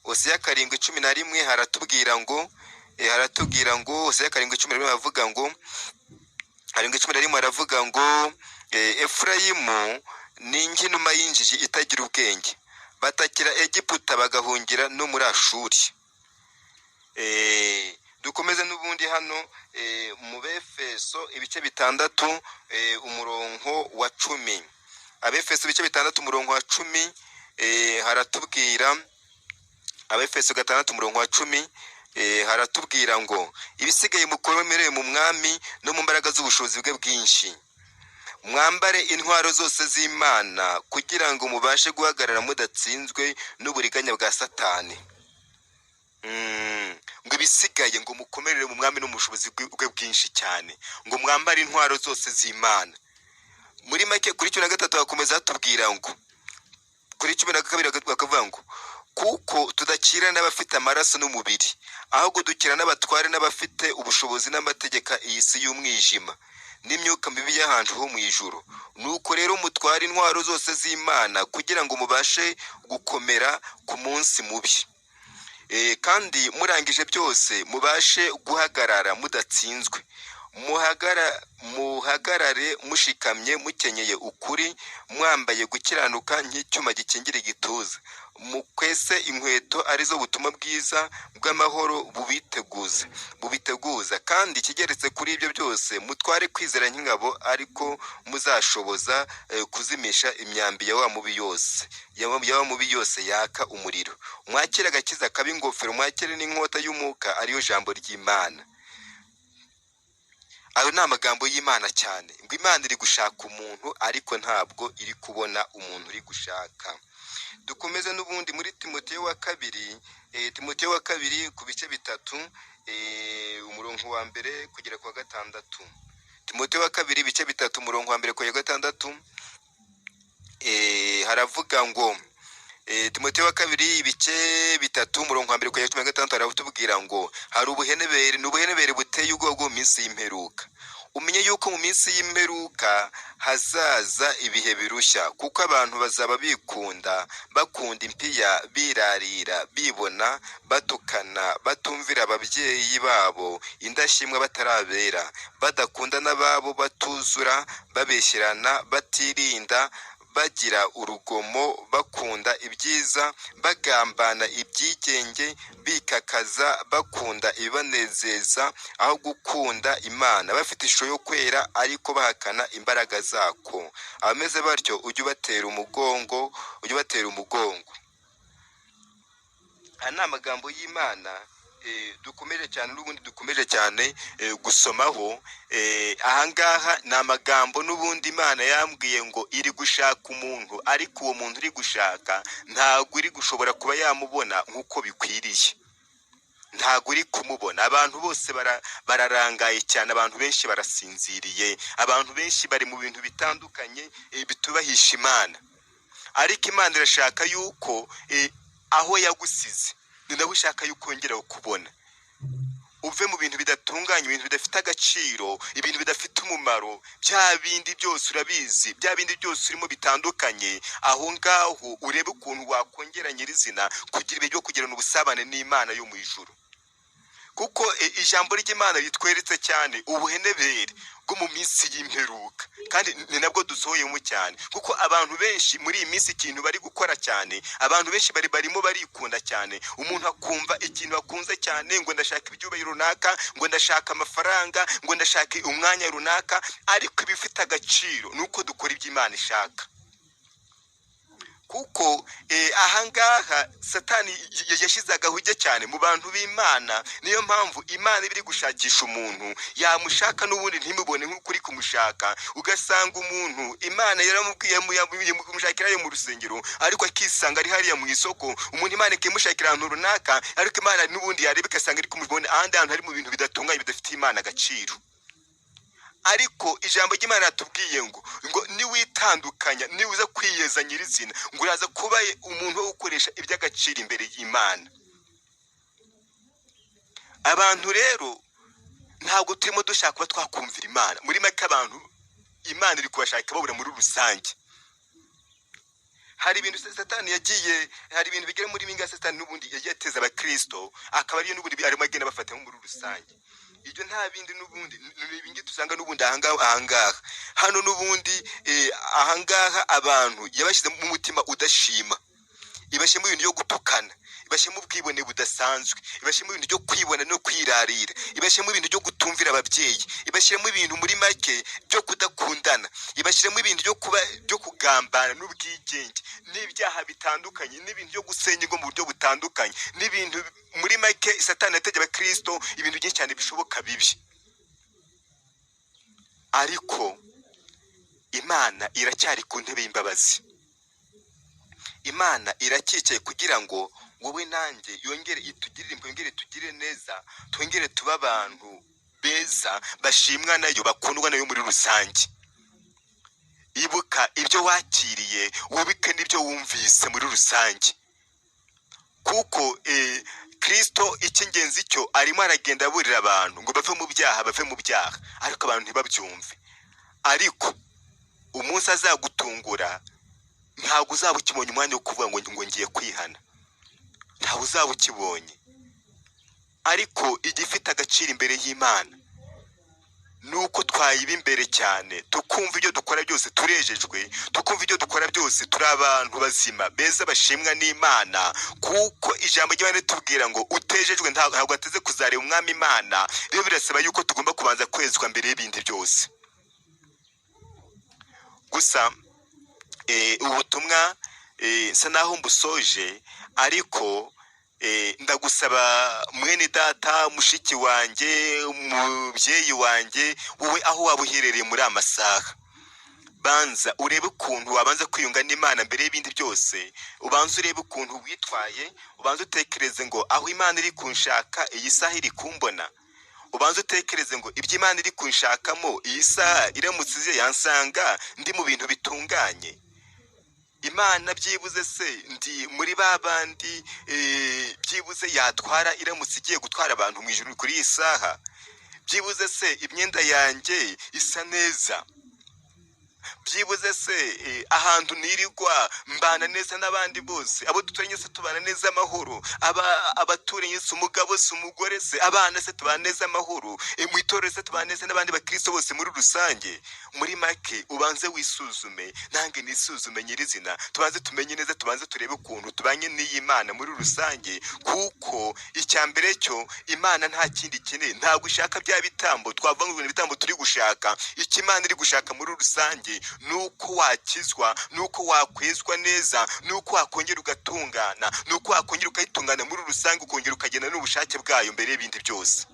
Hoseya 7:11 haratubwira ngo Hoseya 7:11 havuga ngo 7:11 haravuga ngo Efurayimu ni inginuma y'injiji itagira ubwenge, batakira Egiputa bagahungira no muri Ashuri. Dukomeze n'ubundi hano mu Befeso ibice 6 umurongo wa 10. Abefeso ibice 6 umurongo wa 10 haratubwira. Abefeso 6 umurongo wa 10 haratubwira ngo ibisigaye mukomerere mu mwami no mu mbaraga z'ubushobozi bwe bwinshi, mwambare intwaro zose z'Imana kugira ngo mubashe guhagarara mudatsinzwe n'uburiganya bwa Satani. Ngo ibisigaye ngo mukomerere mu mwami no mu bushobozi bwe bwinshi cyane, ngo mwambare intwaro zose z'Imana. Muri make kuri 13 bakomeza hatubwira ngo kuri 12 bakavuga ngo kuko tudakira n'abafite amaraso n'umubiri, ahubwo dukira n'abatware n'abafite ubushobozi n'amategeko iyi si y'umwijima n'imyuka mibi y'ahantu ho mu ijuru. Nuko rero mutware intwaro zose z'Imana kugira ngo mubashe gukomera ku munsi mubi, kandi murangije byose mubashe guhagarara mudatsinzwe. Muhagarare mushikamye, mukenyeye ukuri, mwambaye gukiranuka nk'icyuma gikingira igituza, mukwese inkweto arizo butumwa bwiza bw'amahoro bubiteguza, kandi kigeretse kuri ibyo byose mutware kwizera nk'ingabo, ariko muzashoboza kuzimisha imyambi ya wa mubi yose yaka umuriro. Mwakire agakiza kaba ingofero, mwakire n'inkota y'umwuka ariyo jambo ry'Imana. Ayo ni amagambo y'Imana cyane, ngo Imana iri gushaka umuntu ariko ntabwo iri kubona umuntu uri gushaka. Dukomeze n'ubundi muri Timoteyo wa kabiri ku bice 3 umurongo wa mbere kugera ku wa 6. Timoteyo wa kabiri ibice 3 umurongo wa mbere kugera ku wa 6 haravuga ngo Timoteyo wa kabiri ibice 3 umurongo wa mbere kugera ku wa 6 haratubwira ngo hari ubuhenebere buteye ubwoba mu minsi y'imperuka. Umenye yuko mu minsi y'imperuka hazaza ibihe birushya, kuko abantu bazaba bakunda impiya, birarira, bibona, batukana, batumvira ababyeyi babo, indashimwa batarabera, badakunda n'ababo, batuzura, babeshyerana, batirinda, bagira urugomo, bakunda ibyiza, bagambana ibyigenge, bikakaza, bakunda ibibanezeza aho gukunda Imana, bafite ishusho yo kwera ariko bahakana imbaraga zako. Abameze batyo ujye ubatera umugongo. Aya ni amagambo y'Imana dukomeje cyane n'ubundi dukomeje cyane gusomaho. Ahangaha ni amagambo n'ubundi Imana yambwiye ngo iri gushaka umuntu, ariko uwo muntu iri gushaka ntabwo iri gushobora kuba yamubona nk'uko bikwiriye, ntabwo uri kumubona. Abantu bose bararangaye cyane, abantu benshi barasinziriye, abantu benshi bari mu bintu bitandukanye bitubahisha Imana. ariko Imana irashaka yuko aho yagusize ni nawe ishaka yuko wongera kubona, uve mu bintu bidatunganye, ibintu bidafite agaciro, ibintu bidafite umumaro, bya bindi byose urabizi, bya bindi byose urimo bitandukanye, aho ngaho urebe ukuntu wakongera nyirizina kugira ibyo kugirana ubusabane n'Imana yo mu ijuru. Kuko ijambo ry'Imana ritweretse cyane ubuhenebere bwo mu minsi y'imperuka, kandi ni nabwo dusohoyemo cyane. Kuko abantu benshi muri iyi minsi ikintu bari gukora cyane, abantu benshi barimo barikunda cyane. Umuntu akumva ikintu akunze cyane, ngo ndashaka ibyubahiro runaka, ngo ndashaka amafaranga, ngo ndashaka umwanya runaka, ariko ibifite agaciro nuko dukora ibyo Imana ishaka. Kuko ahangaha Satani yashyize agahuge cyane mu bantu b'Imana. Niyo mpamvu Imana ibiri gushakisha umuntu, yamushaka n'ubundi ntimubone nk'ukuri kumushaka. Ugasanga umuntu Imana yaramubwiye kumushakira yo mu rusengero, ariko akisanga ari hariya mu isoko. Umuntu Imana ikimushakira ahantu runaka, ariko Imana n'ubundi yareba igasanga iri kumubona ahandi hantu hari mu bintu bidatunganye bidafite Imana agaciro. Ariko ijambo ry'Imana ratubwiye ngo niwitandukanya, niwuza kwiyeza nyirizina, ngo uraza kuba umuntu wo gukoresha iby'agaciro imbere y'Imana. Abantu rero ntabwo turimo dushaka kuba twakumvira Imana. Muri make abantu Imana iri kubashaka babura muri rusange. Hari ibintu Satani yagiye, hari ibintu bigera muri binga Satani n'ubundi yagiye ateza abakristo, akaba ariyo n'ubundi arimo agenda bafata muri rusange. Ibyo nta bindi n'ubundi n'ibingi tusanga n'ubundi ahangaha hano n'ubundi ahangaha abantu yabashyize mu mutima udashima, ibashyemo ibintu byo gutukana, ibashyemo ubwibone budasanzwe, ibashyemo ibintu byo kwibona no kwirarira, ibashyemo ibintu byo gutumvira ababyeyi, ibashyemo ibintu muri make byo kudakundana, ibashyemo ibintu byo kugambana n'ubwigenge n'ibyaha bitandukanye, n'ibintu byo gusenya ingo mu buryo butandukanye, n'ibintu muri make Satani yategeka abakristo ibintu byinshi cyane bishoboka bibi. Ariko Imana iracyari ku ntebe y'imbabazi. Imana iracyicaye kugira ngo wowe nanjye yongere itugirire impuhwe, yongere tugire neza, twongere tuba abantu beza bashimwa nayo, bakundwa nayo muri rusange. Ibuka ibyo wakiriye, wubike n'ibyo wumvise muri rusange. Kuko Kristo icy'ingenzi cyo arimo aragenda aburira abantu ngo bave mu byaha, ariko abantu ntibabyumve. Ariko umunsi azagutungura, ntabwo uzaba ukibonye umwanya wo kuvuga ngo ngiye kwihana, ntabwo uzaba ukibonye. Ariko igifite agaciro imbere y'Imana nuko twayiba imbere cyane, tukumva ibyo dukora byose turejejwe, tukumva ibyo dukora byose turi abantu bazima beza bashimwa n'Imana. Kuko ijambo ry'Imana ritubwira ngo utejejwe ntabwo ateze kuzareba umwami Imana. Rero birasaba yuko tugomba kubanza kwezwa mbere y'ibindi byose. Gusa ubutumwa nsa naho mbusoje, ariko ndagusaba mwene data, mushiki wanjye, umubyeyi wanjye, wowe aho waba uherereye muri amasaha, banza urebe ukuntu wabanza kwiyunga n'Imana mbere y'ibindi byose. Ubanza urebe ukuntu witwaye, ubanza utekereze ngo aho Imana iri kunshaka iyi saha iri kumbona. Ubanza utekereze ngo ibyo Imana iri kunshakamo iyi saha iramutse ize yansanga ndi mu bintu bitunganye. Imana byibuze se ndi muri babandi byibuze yatwara iramutse igiye gutwara abantu mu ijuru kuri iyi saha? Byibuze se imyenda yanjye isa neza? Byibuze se ahantu nirirwa mbana neza n'abandi bose? Abo duturanye se tubana neza amahoro? Abaturanye se umugabo se umugore se abana se tubana neza amahoro? Mu itorero se tubana neza n'abandi bakristo bose muri rusange? Muri make ubanze wisuzume, nange nisuzume nyirizina, tubanze tumenye neza, tubanze turebe ukuntu tubanye n'iyi Mana muri rusange. Kuko icyambere cyo Imana nta kindi ikeneye, ntabwo ishaka bya bitambo twavanga ibintu bitambo turi gushaka. Icyo Imana iri gushaka muri rusange nuko wakizwa, nuko wakwezwa neza, nuko wakongera ugatungana, nuko wakongera ukayitungana muri rusange, ukongera ukagenda n'ubushake bwayo mbere y'ibindi byose.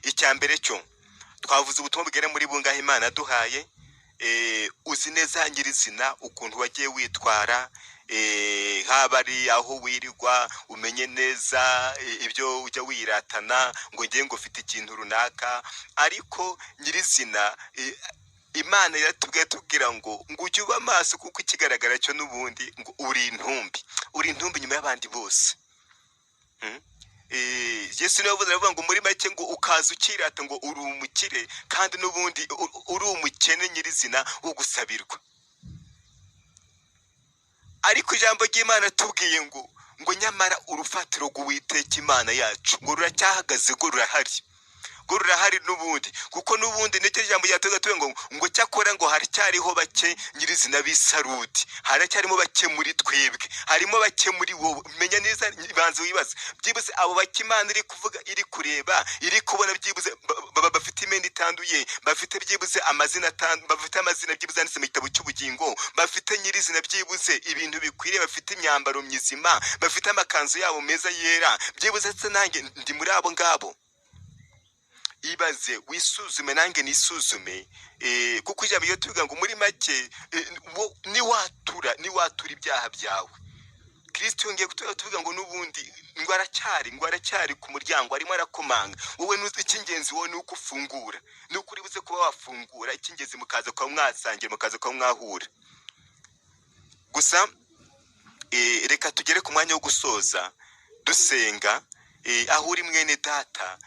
Icyambere cyo twavuze ubutumwa bugera muri bungahe Imana yaduhaye. Uzi neza nyirizina ukuntu wagiye witwara, haba ari aho wirirwa, umenye neza ibyo ujya wiratana ngo ngiye ngo ufite ikintu runaka. Ariko nyirizina Imana iratubwira tubwira ngo ujye uba amaso, kuko ikigaragara cyo n'ubundi ngo uri intumbi nyuma y'abandi bose. Yesu niwe wavuze aravuga ngo muri make ngo ukaza ukirata ngo uri umukire, kandi n'ubundi uri umukene nyirizina wo gusabirwa. Ariko ijambo ry'Imana tubwiye ngo nyamara urufatiro rw'Uwiteka Imana yacu ngo ruracyahagaze, ngo rurahari n'ubundi, kuko n'ubundi nicyo jambo ryatuga tuwe ngo cyakora ngo haracyariho bake nyirizina b'Isarudi, haracyarimo bake muri twebwe, harimo bake muri wowe. Menya neza, banze wibaze byibuze abo bake Imana iri kuvuga, iri kureba, iri kubona byibuze bafite imenda itanduye, bafite byibuze amazina bafite amazina byibuze yanditse mu gitabo cy'ubugingo, bafite nyirizina byibuze ibintu bikwiriye, bafite imyambaro mizima, bafite amakanzu yabo meza yera, byibuze se nanjye ndi muri abo ngabo. Ibaze, wisuzume nanjye nisuzume, kuko ijambo ryo tuvuga ngo muri make niwatura ibyaha byawe. Kristo yongeye kutuvuga ngo n'ubundi ngo aracyari ku muryango, arimo arakomanga. Wowe icy'ingenzi wowe ni uko ufungura, ni uko uri buze kuba wafungura. Icy'ingenzi mukaza kuba mwasangira, mukaza kuba mwahura. Gusa reka tugere ku mwanya wo gusoza dusenga. Aho uri mwene data,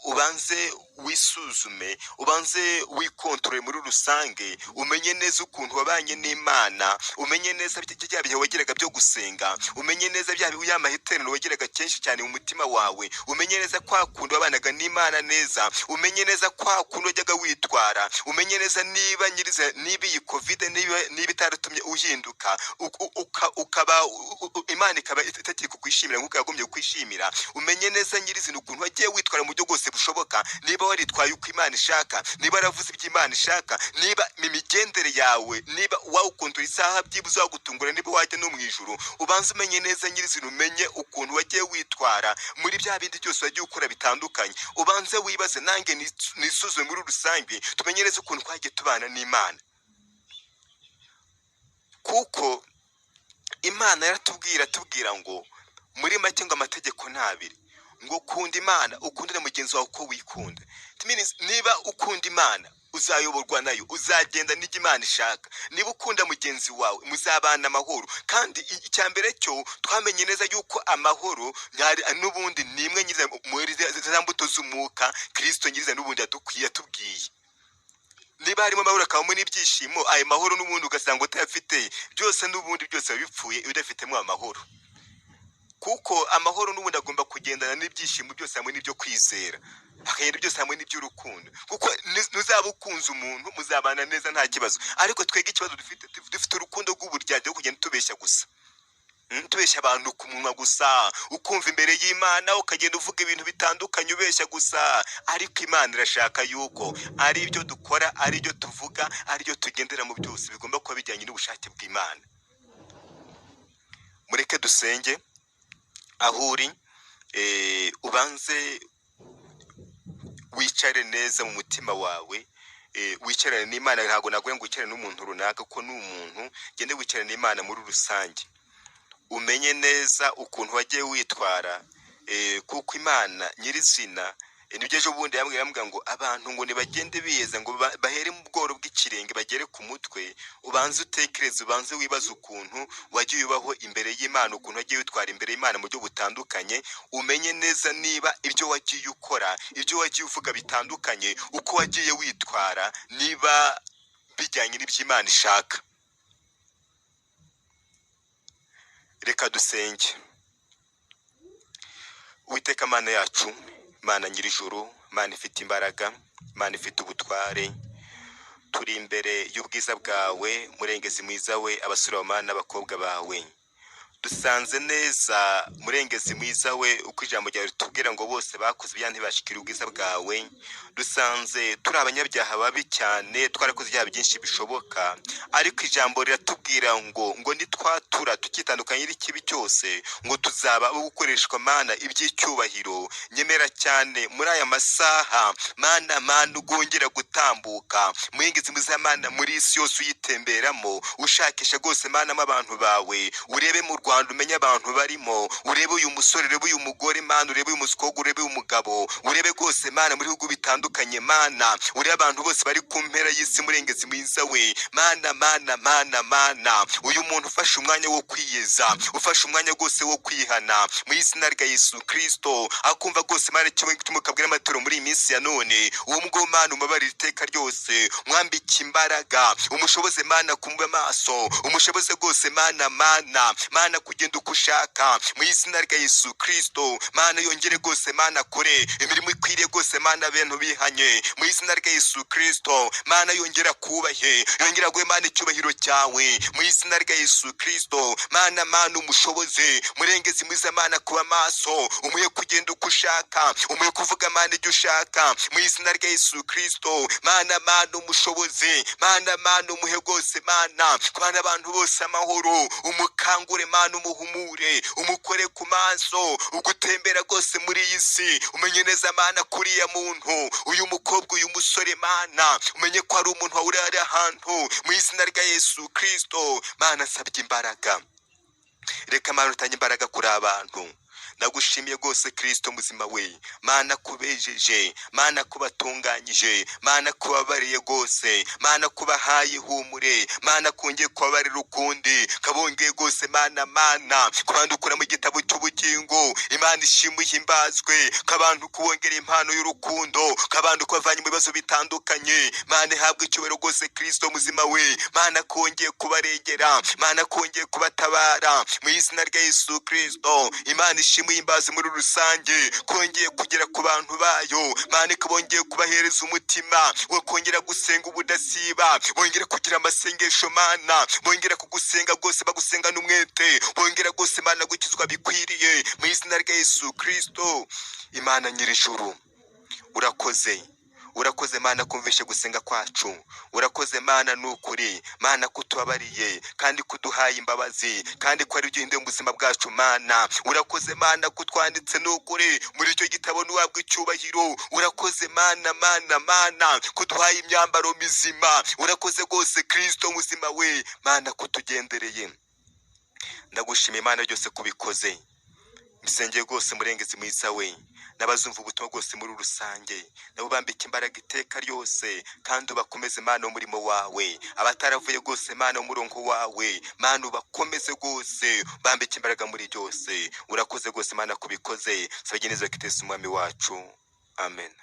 ubanze wisuzume, ubanze wikontorore muri rusange, umenye neza ukuntu wabanye n'Imana, umenye neza bya bihe wagiraga byo gusenga, umenye neza bya bihe y'amahitero wagiraga kenshi cyane mu mutima wawe, umenye neza kwa kundi wabanaga n'Imana neza, umenye neza kwa kundi wajyaga witwara, umenye neza niba iyi covid niba itaratumye uhinduka, ukaba Imana ikaba itakiri kukwishimira nk'uko yagombye kukwishimira. Umenye neza nyirizina ukuntu wagiye witwara mu buryo bwose bushoboka, niba waritwaye uko Imana ishaka, niba waravuze ibyo Imana ishaka, niba imigendere yawe, niba wawukontora isaha byibuze wagutungura, niba wajya no mu ijuru. Ubanze umenye neza nyirizina, umenye ukuntu wagiye witwara muri bya bindi byose wagiye ukora bitandukanye. Ubanze wibaze, nanjye nisuzume muri rusange, tumenye neza ukuntu twagiye tubana n'Imana, kuko Imana yaratubwira ngo muri make ngo amategeko ntabiri, ngo ukunda Imana, ukundire mugenzi wawe uko wikunda. Niba ukunda Imana uzayoborwa nayo, uzagenda n'ibyo Imana ishaka. Niba ukunda mugenzi wawe muzabana amahoro, kandi icya mbere cyo twamenye neza yuko amahoro n'ubundi ni imwe nyiriza muri za mbuto z'umwuka Kristo nyiriza n'ubundi yatubwiye. Niba harimo amahoro akabamo n'ibyishimo, ayo mahoro n'ubundi ugasanga utayafite, byose n'ubundi byose bipfuye udafitemo amahoro. Kuko amahoro n'ubundi agomba kugendana n'ibyishimo byose hamwe n'ibyo kwizera, akagenda byose hamwe n'iby'urukundo. Kuko nuzaba ukunze umuntu muzabana neza nta kibazo, ariko twege ikibazo dufite urukundo rw'uburyarya rwo kugenda tubeshya gusa, tubeshya abantu ku munwa gusa, ukumva imbere y'Imana ukagenda uvuga ibintu bitandukanye ubeshya gusa. Ariko Imana irashaka yuko ari ibyo dukora, ari ibyo tuvuga, ari ibyo tugendera mu byose bigomba kuba bijyanye n'ubushake bw'Imana. Mureke dusenge. Aho uri, ubanze wicare neza mu mutima wawe, wicarane n'Imana. Ntabwo naguye ngo wicare n'umuntu runaka, kuko ni umuntu. Gende wicarane n'Imana muri rusange, umenye neza ukuntu wagiye witwara, kuko Imana nyirizina nibyo ejo bundi yambwira ngo abantu ngo nibagende biyeza, ngo bahere mu bworo bw'ikirenge bagere ku mutwe. Ubanze utekereze, ubanze wibaza ukuntu wagiye ubaho imbere y'Imana, ukuntu wagiye witwara imbere y'Imana mu buryo butandukanye. Umenye neza niba ibyo wagiye ukora, ibyo wagiye uvuga bitandukanye, uko wagiye witwara, niba bijyanye n'iby'Imana ishaka. Reka dusenge. Uwiteka Mana yacu, Mana nyir'ijuru, Mana ifite imbaraga, Mana ifite ubutware, turi imbere y'ubwiza bwawe, murengezi mwiza we, abasore b'Imana n'abakobwa bawe. Dusanze neza murengezi mwiza we, uko ijambo ryawe ritubwira ngo bose bakoze ibyaha ntibashikire ubwiza bwawe. Dusanze turi abanyabyaha babi cyane, twarakoze ibyaha byinshi bishoboka, ariko ijambo riratubwira ngo nitwatura tukitandukanye n'ikibi cyose, ngo tuzaba abo gukoreshwa Mana iby'icyubahiro. Nyemera cyane muri aya masaha Mana ugongera gutambuka, murengezi mwiza Mana, muri isi yose uyitemberamo, ushakisha rwose Mana abantu bawe, urebe mu Rwanda rwanda umenye abantu barimo, urebe uyu musore, urebe uyu mugore Mana, urebe uyu muskobwa, urebe uyu mugabo, urebe rwose Mana muri bihugu bitandukanye Mana, urebe abantu bose bari ku mpera y'isi murengezi mwiza we Mana, Mana, Mana, Mana. Uyu muntu ufashe umwanya wo kwiyeza, ufashe umwanya rwose wo kwihana mu izina rya Yesu Kristo, akumva rwose Mana icyo tumukabwira amaturo muri iyi minsi ya none, uwo mugabo Mana umubabarire iteka ryose, mwambike imbaraga, umushoboze Mana kumva amaso, umushoboze rwose Mana, Mana, Mana kugenda uko ushaka mu izina rya Yesu Kristo. Mana yongere rwose Mana kure imirimo ikwiriye rwose Mana abantu bihanye mu izina rya Yesu Kristo. Mana yongera kubahe, yongera guhe Mana icyubahiro cyawe mu izina rya Yesu Kristo. Mana, Mana umushoboze murengezi mwiza Mana kuba maso, umuye kugenda uko ushaka, umuye kuvuga Mana ibyo ushaka mu izina rya Yesu Kristo. Mana, Mana umushoboze, Mana, Mana umuhe rwose Mana kubana abantu bose amahoro, umukangure Mana, umuhumure, umukore ku maso, ugutembera rwose muri iyi si, umenye neza Mana kuriya muntu, uyu mukobwa, uyu musore Mana, umenye ko ari umuntu wari ari ahantu mu izina rya Yesu Kristo. Mana asabye imbaraga, reka Mana utange imbaraga kuri abantu. Nagushimiye rwose Kristo muzima we Mana kubejeje, Mana kubatunganyije, Mana kubabariye rwose, Mana kubahaye ihumure, Mana kongeye kubabarira ukundi, kabongeye rwose Mana, Mana kubandukura mu gitabo cy'ubugingo. Imana ishimwe ihimbazwe, kabantu kubongera impano y'urukundo, kabantu kubavanye mu bibazo bitandukanye. Mana ihabwe icyubahiro rwose Kristo muzima we Mana kongeye kubarengera, Mana kongeye kubatabara mu izina rya Yesu Kristo. Imana ishimwe imbazi muri rusange kongeye kugera ku bantu bayo Mana, ikabongeye kubahereza umutima wo kongera gusenga ubudasiba, bongera kugira amasengesho Mana, bongera kugusenga rwose bagusenga n'umwete, bongera rwose Mana gukizwa bikwiriye mu izina rya Yesu Kristo. Imana nyir'ijuru urakoze, urakoze Mana kumvishe gusenga kwacu, urakoze Mana nukuri Mana kutubabariye kandi kuduhaye imbabazi, kandi ko ari byo mu buzima bwacu Mana. Urakoze Mana kutwanditse nukuri muri icyo gitabo nuwabwe icyubahiro. Urakoze Mana, Mana, Mana kuduhaye imyambaro mizima. Urakoze rwose Kristo muzima we Mana kutugendereye. Ndagushimiye Mana byose kubikoze. Misengeye rwose murengezi mwiza we n'abazumva ubutumwa bwose muri rusange, nabo bambika imbaraga iteka ryose, kandi ubakomeze Mana umurimo wawe. Abataravuye rwose Mana umurongo wawe Mana ubakomeze rwose, bambika imbaraga muri byose. Urakoze rwose Mana kubikoze. Sabageneza kitese umwami wacu. Amen.